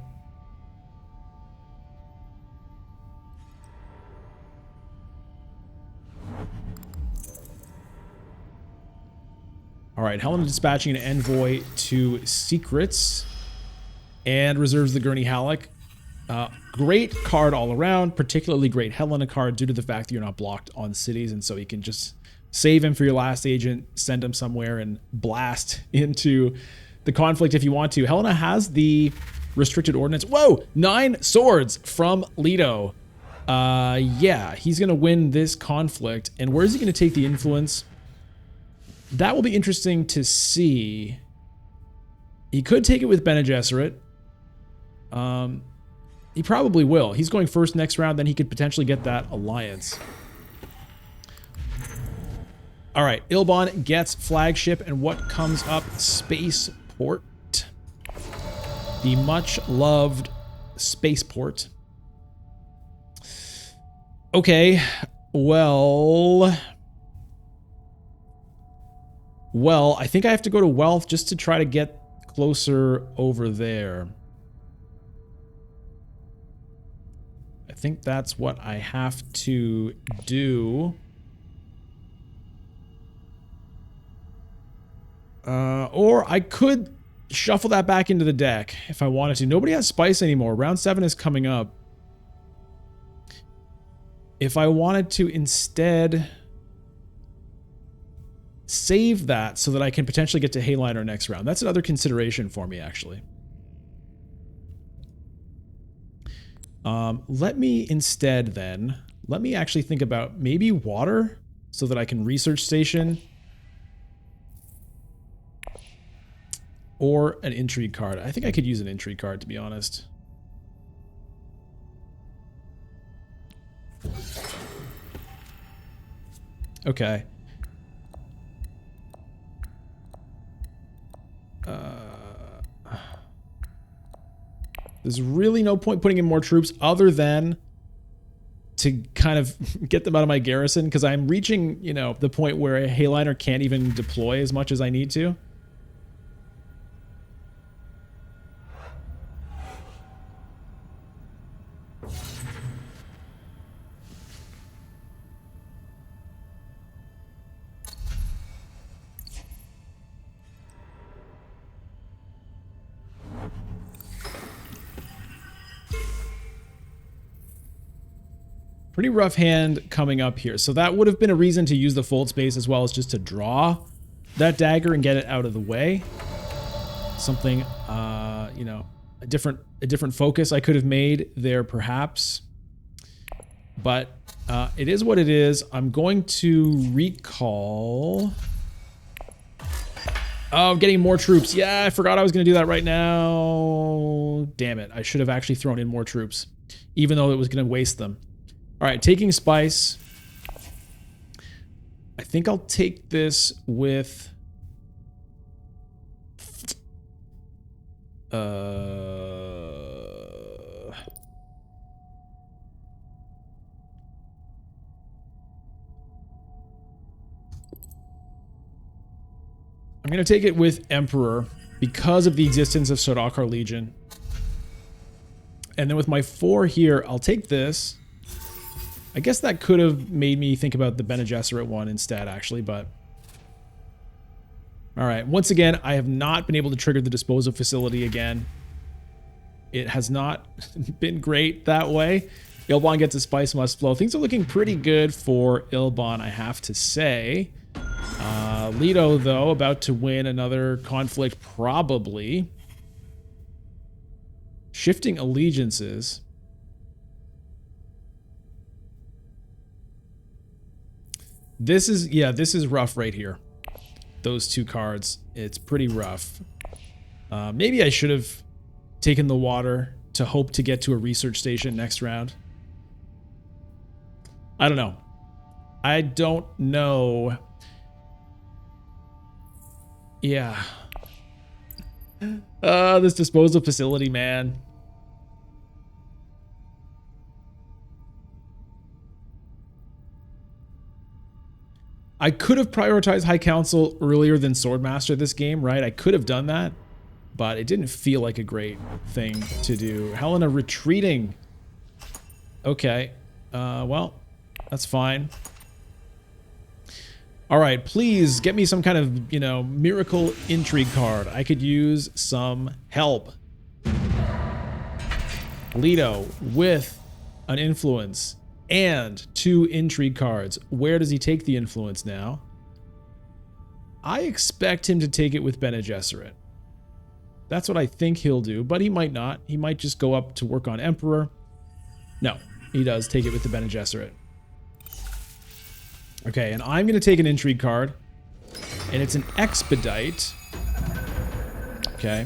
A: All right, Helena dispatching an envoy to secrets and reserves the Gurney Halleck. Great card all around, particularly great Helena card due to the fact that you're not blocked on cities, and so you can just save him for your last agent, send him somewhere, and blast into the conflict if you want to. Helena has the restricted ordnance. Whoa! 9 swords from Leto. Yeah, he's going to win this conflict. And where is he going to take the influence? That will be interesting to see. He could take it with Bene Gesserit. He probably will. He's going first next round, then he could potentially get that alliance. All right, Ilbon gets flagship, and what comes up? Spaceport. The much-loved spaceport. Okay, well, I think I have to go to wealth just to try to get closer over there. I think that's what I have to do. Or I could shuffle that back into the deck if I wanted to. Nobody has spice anymore. Round 7 is coming up. If I wanted to instead save that so that I can potentially get to Hayliner next round. That's another consideration for me, actually. Let me instead then, let me actually think about maybe water so that I can research station. Or an intrigue card. I think I could use an intrigue card, to be honest. Okay. There's really no point putting in more troops other than to kind of get them out of my garrison, because I'm reaching, you know, the point where a Hayliner can't even deploy as much as I need to. Pretty rough hand coming up here. So that would have been a reason to use the fold space as well as just to draw that dagger and get it out of the way. Something, you know, a different focus I could have made there perhaps. But it is what it is. I'm going to recall. Oh, getting more troops. Yeah, I forgot I was going to do that right now. Damn it. I should have actually thrown in more troops, even though it was going to waste them. All right, taking spice. I think I'll take this with... I'm going to take it with Emperor because of the existence of Sardaukar Legion. And then with my 4 here, I'll take this. I guess that could have made me think about the Bene Gesserit one instead, actually, but... Alright, once again, I have not been able to trigger the disposal facility again. It has not been great that way. Ilbon gets a spice must flow. Things are looking pretty good for Ilbon, I have to say. Leto, though, about to win another conflict, probably. Shifting allegiances. This is rough right here. Those 2 cards. It's pretty rough. Maybe I should have taken the water to hope to get to a research station next round. I don't know. I don't know. Yeah. This disposal facility, man. I could have prioritized High Council earlier than Swordmaster this game, right? I could have done that, but it didn't feel like a great thing to do. Helena retreating. Okay. Well, that's fine. All right, please get me some kind of, you know, miracle intrigue card. I could use some help. Leto with an influence and 2 intrigue cards. Where does he take the influence now? I expect him to take it with Bene Gesserit. That's what I think he'll do, but he might not. He might just go up to work on Emperor. No, he does take it with the Bene Gesserit. Okay, and I'm going to take an intrigue card, and it's an expedite. Okay.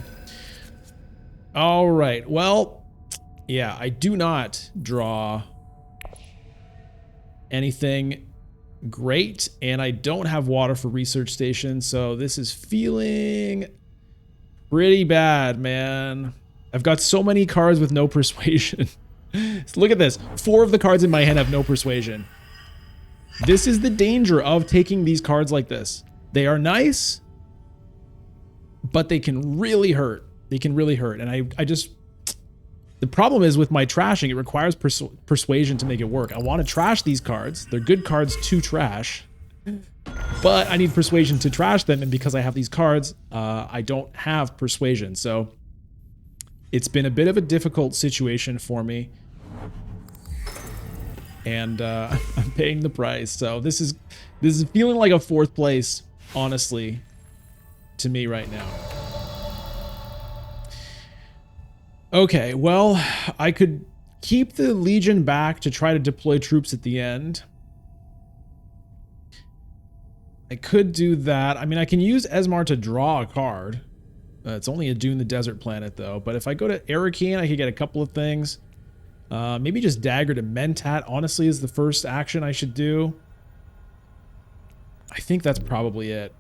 A: All right, well, yeah, I do not draw anything great, and I don't have water for research station, so this is feeling pretty bad, man. I've got so many cards with no persuasion. Look at this. 4 of the cards in my hand have no persuasion. This is the danger of taking these cards like this. They are nice, but they can really hurt. They can really hurt. And I just... The problem is with my trashing, it requires persuasion to make it work. I want to trash these cards. They're good cards to trash. But I need persuasion to trash them, and because I have these cards, I don't have persuasion. So it's been a bit of a difficult situation for me. And I'm paying the price. So this is feeling like a 4th place, honestly, to me right now. Okay, well, I could keep the Legion back to try to deploy troops at the end. I could do that. I mean, I can use Esmar to draw a card. It's only a Dune the Desert planet, though. But if I go to Arakeen, I could get a couple of things. Maybe just Dagger to Mentat, honestly, is the first action I should do. I think that's probably it.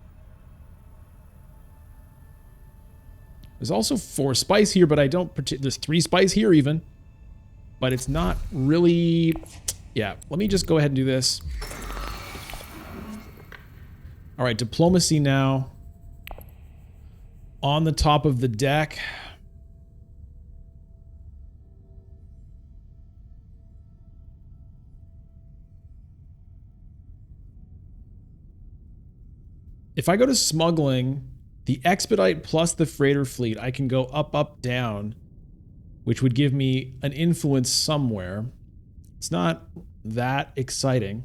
A: There's also 4 spice here, but I don't... There's 3 spice here, even. But it's not really... Yeah, let me just go ahead and do this. All right, diplomacy now. On the top of the deck. If I go to smuggling, the expedite plus the freighter fleet, I can go up, up, down, which would give me an influence somewhere. It's not that exciting.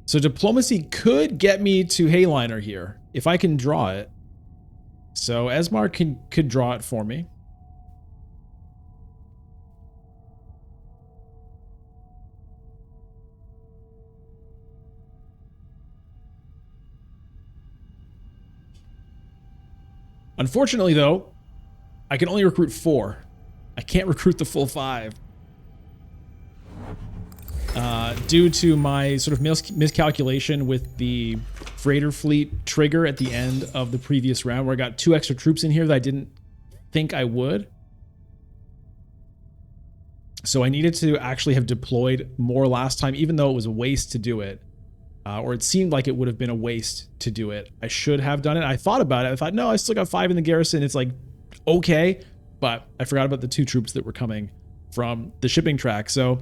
A: So diplomacy could get me to Hayliner here, if I can draw it. So Esmar could draw it for me. Unfortunately, though, I can only recruit 4. I can't recruit the full 5. Due to my sort of miscalculation with the freighter fleet trigger at the end of the previous round, where I got 2 extra troops in here that I didn't think I would. So I needed to actually have deployed more last time, even though it was a waste to do it. Or it seemed like it would have been a waste to do it. I should have done it. I thought about it. I thought, no, I still got 5 in the garrison. It's like, okay. But I forgot about the 2 troops that were coming from the shipping track. So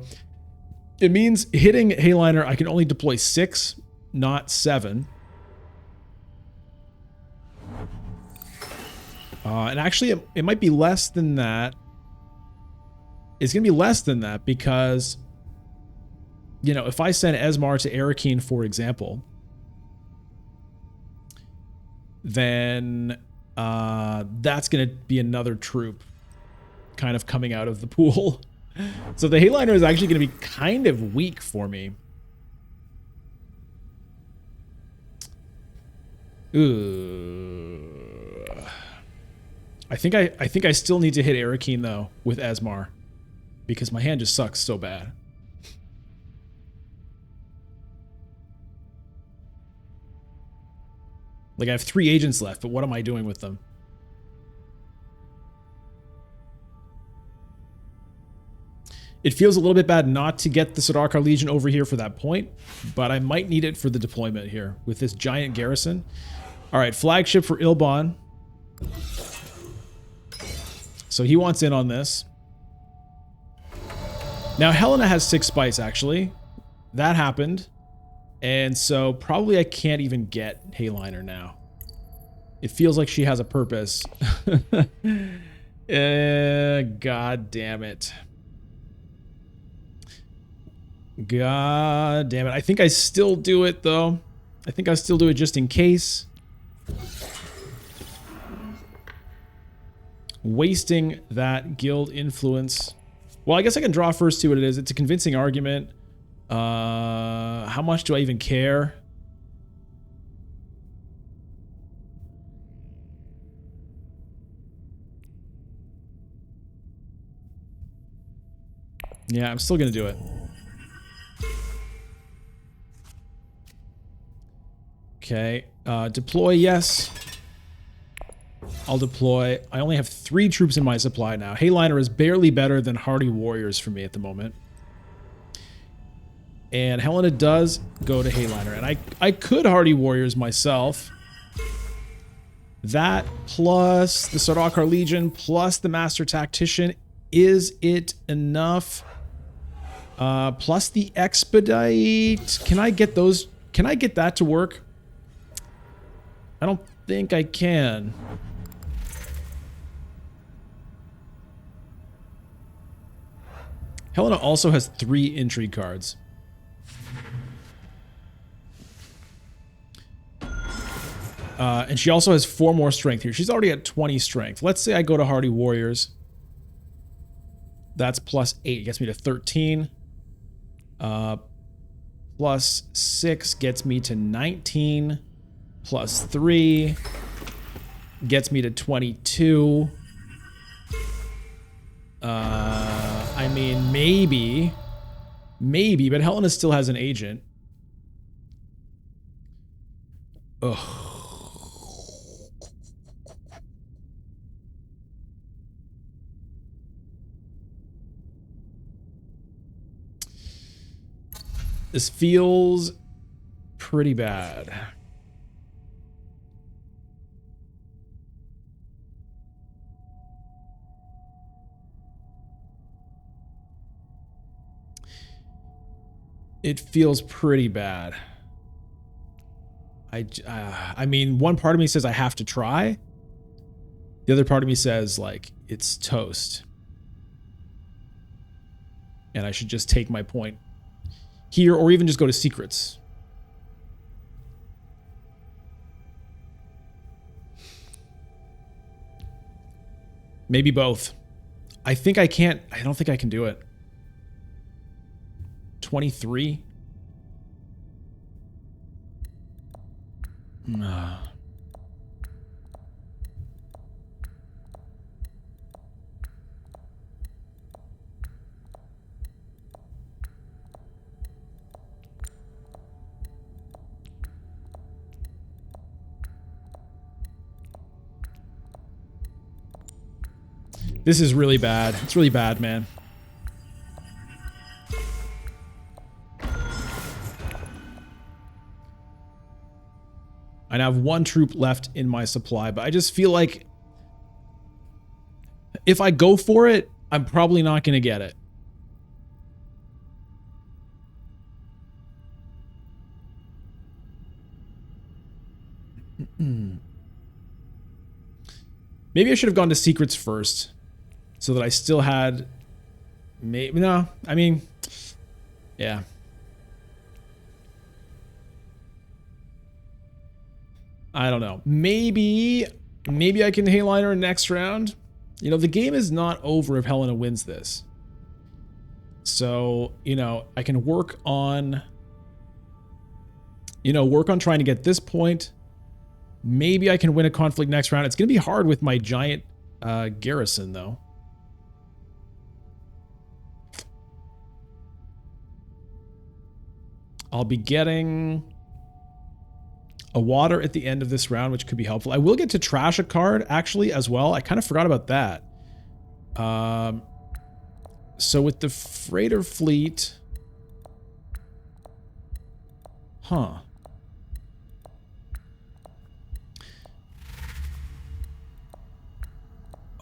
A: it means hitting Hayliner, I can only deploy 6, not 7. And actually, it might be less than that. It's going to be less than that because, you know, if I send Esmar to Arakeen, for example, then that's going to be another troop kind of coming out of the pool. So the Hayliner is actually going to be kind of weak for me. Ooh. I think I still need to hit Arakeen though with Esmar because my hand just sucks so bad. Like I have 3 agents left, but what am I doing with them? It feels a little bit bad not to get the Sardaukar Legion over here for that point, but I might need it for the deployment here with this giant garrison. All right, flagship for Ilbon. So he wants in on this. Now Helena has 6 spice actually. That happened. And so probably I can't even get Hayliner now. It feels like she has a purpose. God damn it. God damn it. I think I still do it, though. I think I still do it just in case. Wasting that guild influence. Well, I guess I can draw first, see what it is. It's a convincing argument. How much do I even care? Yeah, I'm still gonna do it. Okay, deploy, yes. I'll deploy. I only have 3 troops in my supply now. Hayliner is barely better than Hardy Warriors for me at the moment. And Helena does go to Hayliner. And I could Hardy Warriors myself. That plus the Sardaukar Legion plus the Master Tactician. Is it enough? Plus the Expedite. Can I get those? Can I get that to work? I don't think I can. Helena also has 3 intrigue cards. And she also has 4 more strength here. She's already at 20 strength. Let's say I go to Hardy Warriors. That's plus 8. Gets me to 13. Plus 6 gets me to 19. Plus 3 gets me to 22. I mean, maybe Maybe, but Helena still has an agent. Ugh. This feels pretty bad. It feels pretty bad. I mean, one part of me says I have to try. The other part of me says, like, it's toast. And I should just take my point here, or even just go to secrets. Maybe both. I think I can't. I don't think I can do it. 23. This is really bad. It's really bad, man. I now have one troop left in my supply, but I just feel like if I go for it, I'm probably not going to get it. Maybe I should have gone to secrets first so that I still had... Maybe, no, I mean, yeah. I don't know. Maybe I can Hayliner next round. You know, the game is not over if Helena wins this. So, you know, I can work on... work on trying to get this point. Maybe I can win a conflict next round. It's going to be hard with my giant garrison, though. I'll be getting a water at the end of this round, which could be helpful. I will get to trash a card, actually, as well. I kind of forgot about that. So with the freighter fleet... Huh.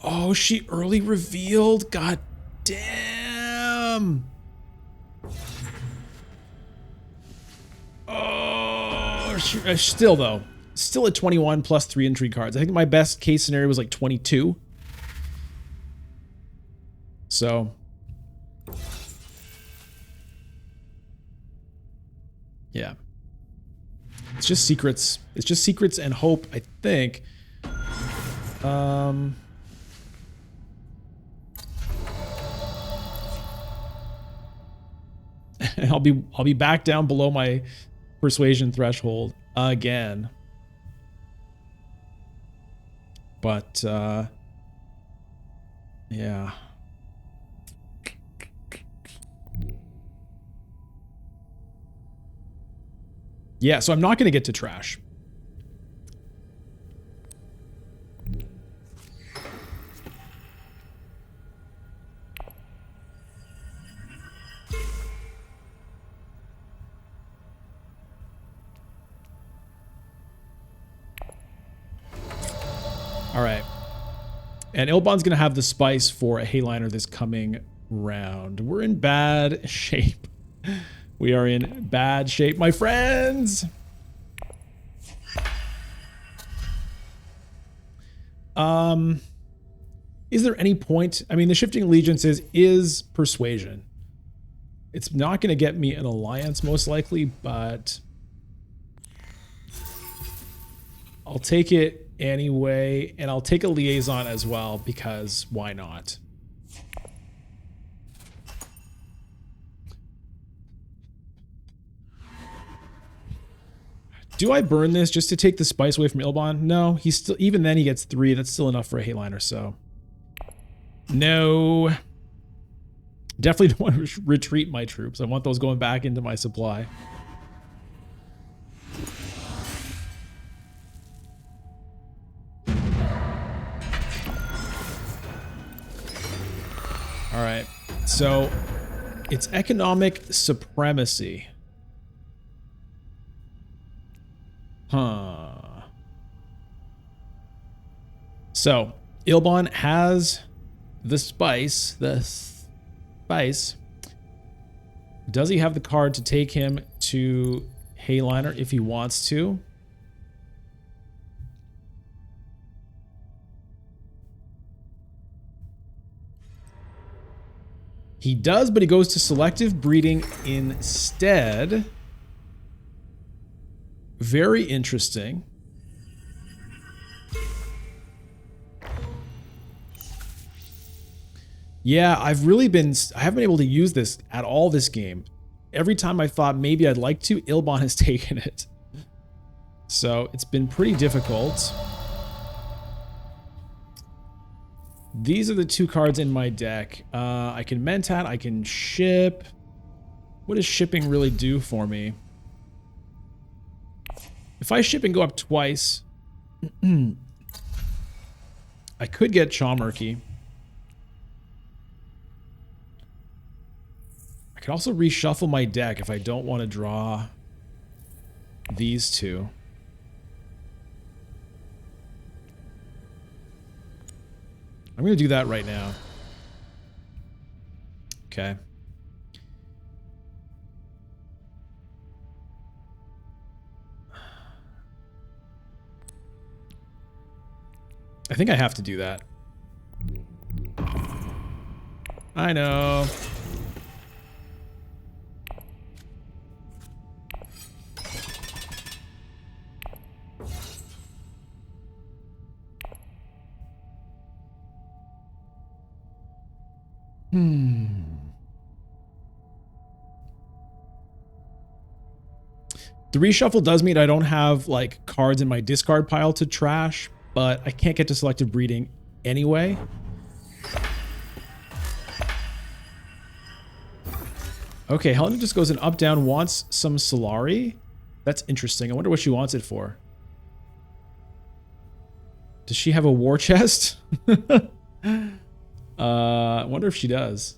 A: Oh, she early revealed? God damn. Oh, still though. Still at 21 plus 3 intrigue cards. I think my best case scenario was like 22. So. Yeah. It's just secrets. It's just secrets and hope, I think. I'll be back down below my persuasion threshold again. But yeah. Yeah, so I'm not going to get to trash. All right. And Ilbon's going to have the spice for a Hayliner this coming round. We're in bad shape. We are in bad shape, my friends. Is there any point? I mean, the Shifting Allegiances is persuasion. It's not going to get me an alliance, most likely, but I'll take it anyway, and I'll take a liaison as well, because why not? Do I burn this just to take the spice away from Ilbon? No, he's still, even then he gets 3. That's still enough for a Hayliner, so. No. Definitely don't want to retreat my troops. I want those going back into my supply. All right, so it's economic supremacy. Huh. So, Ilbon has the spice. Does he have the card to take him to Hayliner if he wants to? He does, but he goes to selective breeding instead. Very interesting. Yeah, I haven't been able to use this at all this game. Every time I thought maybe I'd like to, Ilbon has taken it. So it's been pretty difficult. These are the two cards in my deck. I can Mentat, I can ship. What does shipping really do for me? If I ship and go up twice, I could get Chaumarky. I could also reshuffle my deck if I don't want to draw these two. I'm going to do that right now. Okay. I think I have to do that. I know. The reshuffle does mean I don't have like cards in my discard pile to trash, but I can't get to selective breeding anyway. Okay, Helena just goes in up down, wants some Solari. That's interesting. I wonder what she wants it for. Does she have a war chest? I wonder if she does.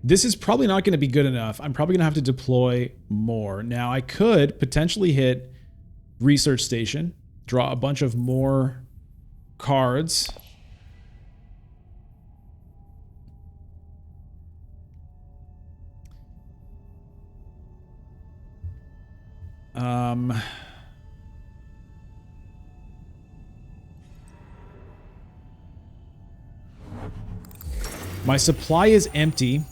A: This is probably not going to be good enough. I'm probably going to have to deploy more. Now, I could potentially hit Research Station, draw a bunch of more cards. My supply is empty.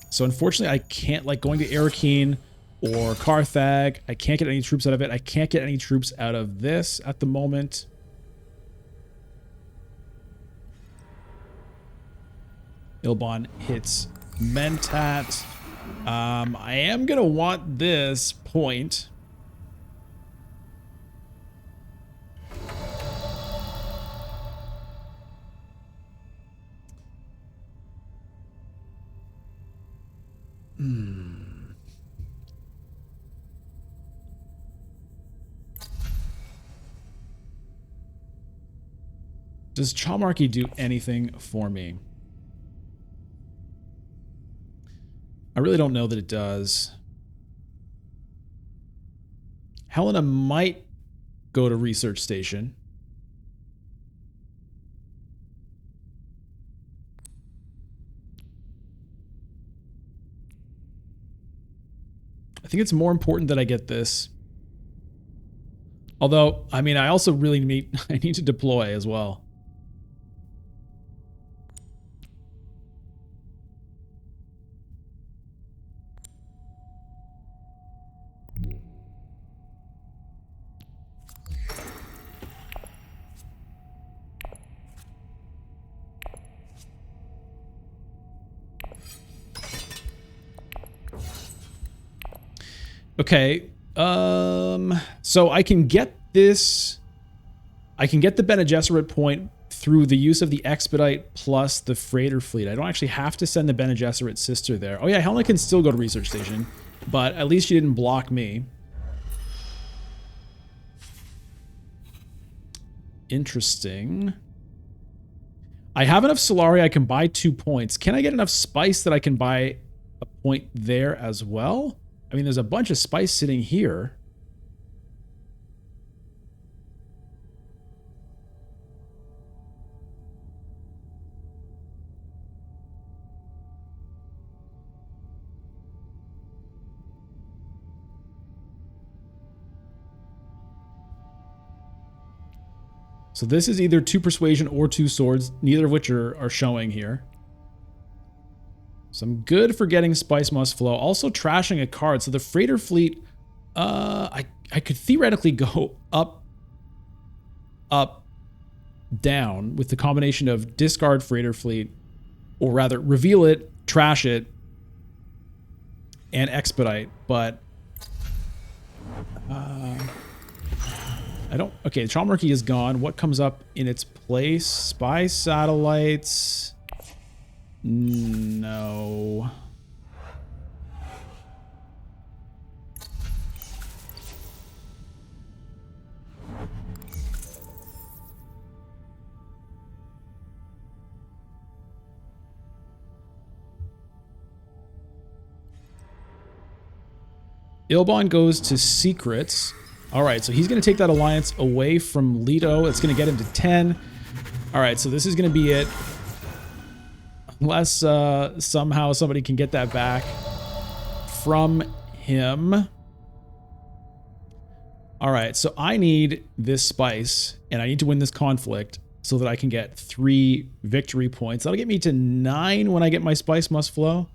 A: So unfortunately, I can't, like, going to Arakeen or Carthag. I can't get any troops out of it. I can't get any troops out of this at the moment. Ilbon hits Mentat. I am going to want this point. Does Chaumarky do anything for me? I really don't know that it does. Helena might go to Research Station. I think it's more important that I get this. Although, I mean, I also really need to deploy as well. Okay, so I can get this I can get the Bene Gesserit point through the use of the Expedite plus the Freighter Fleet. I don't actually have to send the Bene Gesserit sister there. Oh yeah, Helena can still go to Research Station, but at least she didn't block me. Interesting. I have enough Solari, I can buy 2 points. Can I get enough spice that I can buy a point there as well? I mean, there's a bunch of spice sitting here. So this is either 2 persuasion or 2 swords, neither of which are showing here. So I'm good for getting spice must flow. Also trashing a card. So the freighter fleet, I could theoretically go up, down with the combination of discard freighter fleet, or rather reveal it, trash it, and expedite. But I don't... Okay, Chalmurky is gone. What comes up in its place? Spy satellites... No. Ilbon goes to secrets. All right, so he's going to take that alliance away from Leto. It's going to get him to 10. All right, so this is going to be it. Unless somehow somebody can get that back from him. All right, so I need this spice, and I need to win this conflict so that I can get 3 victory points. That'll get me to 9 when I get my spice must flow.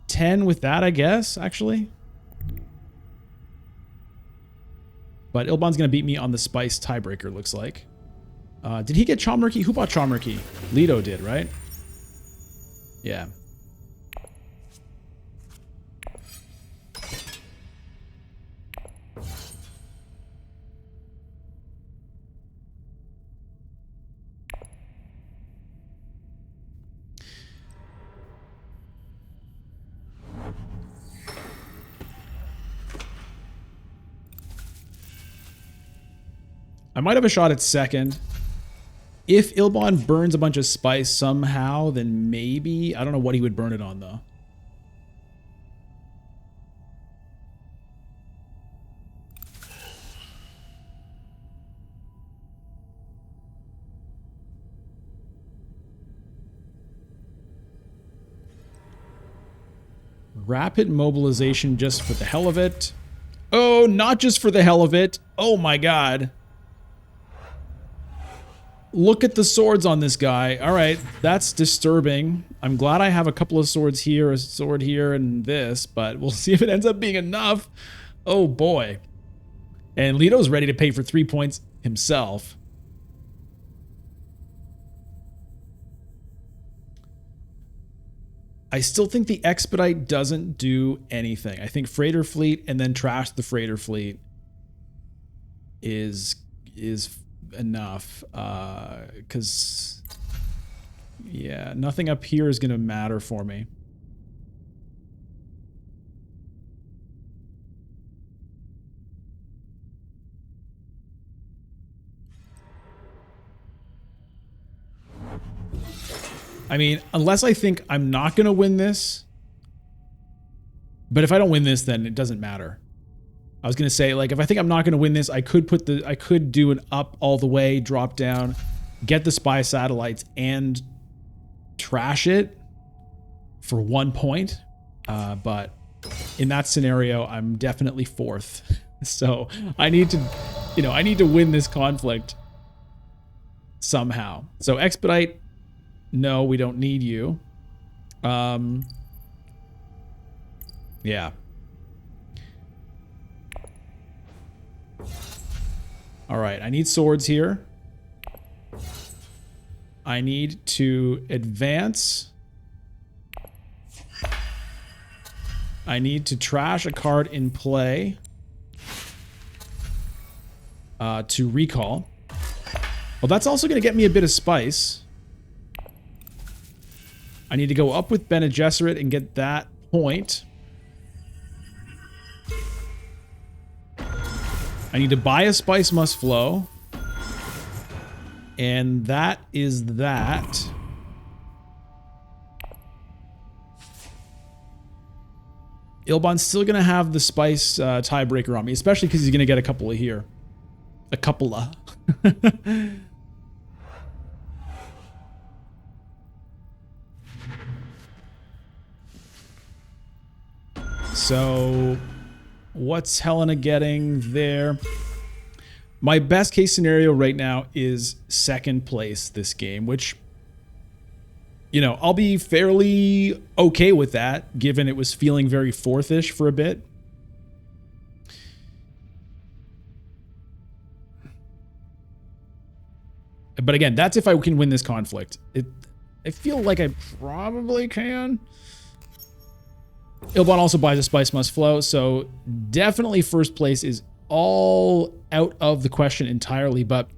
A: 10 with that, I guess, actually. But Ilbon's going to beat me on the spice tiebreaker, looks like. Did he get Chalmurky? Who bought Chalmurky? Leto did, right? Yeah. I might have a shot at second. If Ilbon burns a bunch of spice somehow, then maybe. I don't know what he would burn it on, though. Rapid mobilization just for the hell of it. Oh, not just for the hell of it. Oh my god. Look at the swords on this guy. All right, that's disturbing. I'm glad I have a couple of swords here, a sword here, and this, but we'll see if it ends up being enough. Oh boy. And Leto's ready to pay for 3 points himself. I still think the expedite doesn't do anything. I think freighter fleet and then trash the freighter fleet is enough, because yeah, nothing up here is going to matter for me. I mean, unless I think I'm not going to win this, but if I don't win this, then it doesn't matter. I was gonna say, like, if I think I'm not gonna win this, I could do an up all the way, drop down, get the spy satellites, and trash it for 1 point. But in that scenario, I'm definitely fourth. So I need to, I need to win this conflict somehow. So expedite, no, we don't need you. Yeah. All right, I need swords here. I need to advance. I need to trash a card in play to recall. Well, that's also going to get me a bit of spice. I need to go up with Bene Gesserit and get that point. I need to buy a Spice Must Flow. And that is that. Ilban's still going to have the Spice tiebreaker on me, especially because he's going to get a couple of here. A couple of. So, what's Helena getting there? My best case scenario right now is second place this game, which, you know, I'll be fairly okay with that, given it was feeling very fourth-ish for a bit. But again, that's if I can win this conflict. I feel like I probably can. Ilban also buys a Spice Must Flow, so definitely first place is all out of the question entirely, but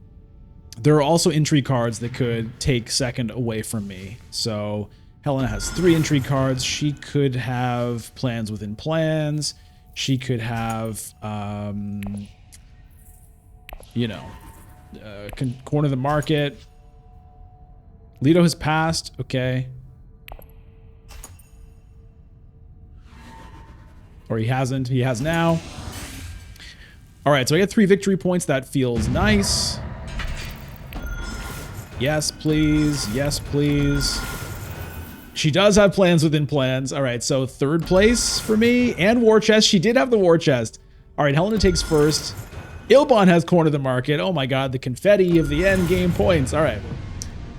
A: there are also intrigue cards that could take second away from me. So Helena has 3 intrigue cards. She could have plans within plans. She could have, you know, corner the market. Leto has passed. Okay. Or he hasn't. He has now. All right, so I get 3 victory points. That feels nice. Yes, please. Yes, please. She does have plans within plans. All right, so third place for me and war chest. She did have the war chest. All right, Helena takes first. Ilban has cornered the market. Oh my god, the confetti of the end game points. All right.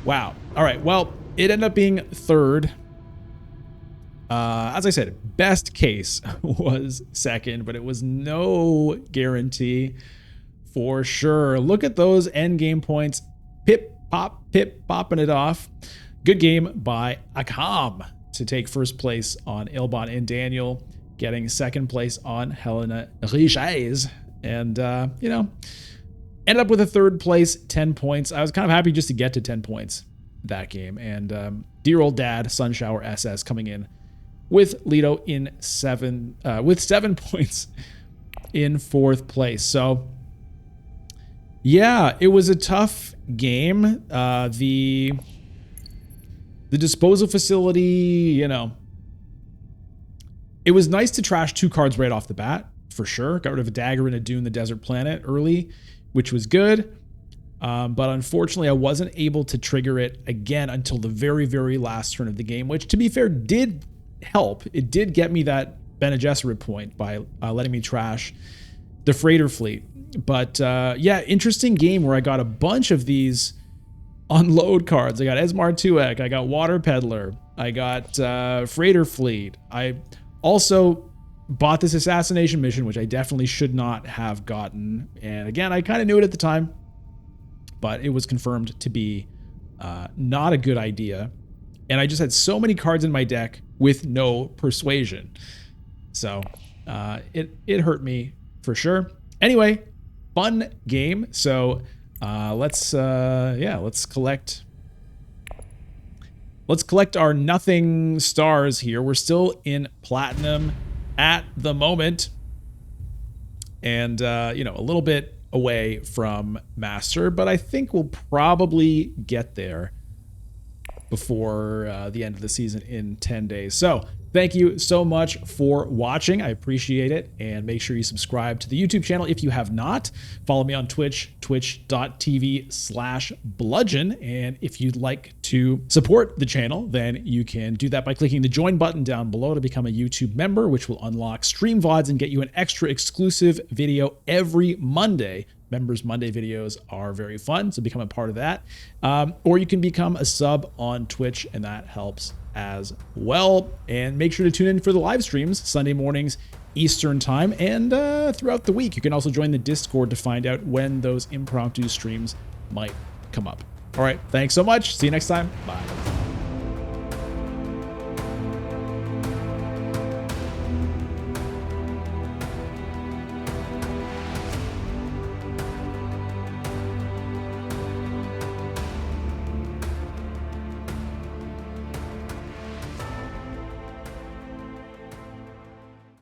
A: Wow. All right, well, it ended up being third. As I said, best case was second, but it was no guarantee for sure. Look at those end game points. Pip, popping it off. Good game by Akam to take first place on Ilban and Daniel, getting second place on Helena Riches. And, you know, ended up with a third place, 10 points. I was kind of happy just to get to 10 points that game. And dear old dad, Sunshower SS, coming in with Leto in 7 points in fourth place. So yeah, it was a tough game. The disposal facility, you know, it was nice to trash 2 cards right off the bat, for sure. Got rid of a dagger and a Dune the Desert Planet early, which was good. But unfortunately, I wasn't able to trigger it again until the very, very last turn of the game, which, to be fair, did help. It did get me that Bene Gesserit point by letting me trash the freighter fleet. But yeah, interesting game where I got a bunch of these unload cards. I got Esmar Tuek, I got Water Peddler, I got freighter fleet. I also bought this assassination mission, which I definitely should not have gotten. And again, I kind of knew it at the time, but it was confirmed to be not a good idea. And I just had so many cards in my deck with no persuasion. So it hurt me for sure. Anyway, fun game. So let's collect our nothing stars here. We're still in platinum at the moment. And you know, a little bit away from master, but I think we'll probably get there before the end of the season in 10 days. So thank you so much for watching. I appreciate it. And make sure you subscribe to the YouTube channel if you have not. Follow me on Twitch, twitch.tv/bludgeon. And if you'd like to support the channel, then you can do that by clicking the join button down below to become a YouTube member, which will unlock stream VODs and get you an extra exclusive video every Monday. Members Monday videos are very fun, so become a part of that. Or you can become a sub on Twitch, and that helps as well. And make sure to tune in for the live streams Sunday mornings Eastern time and throughout the week. You can also join the Discord to find out when those impromptu streams might come up. All right, thanks so much. See you next time. Bye.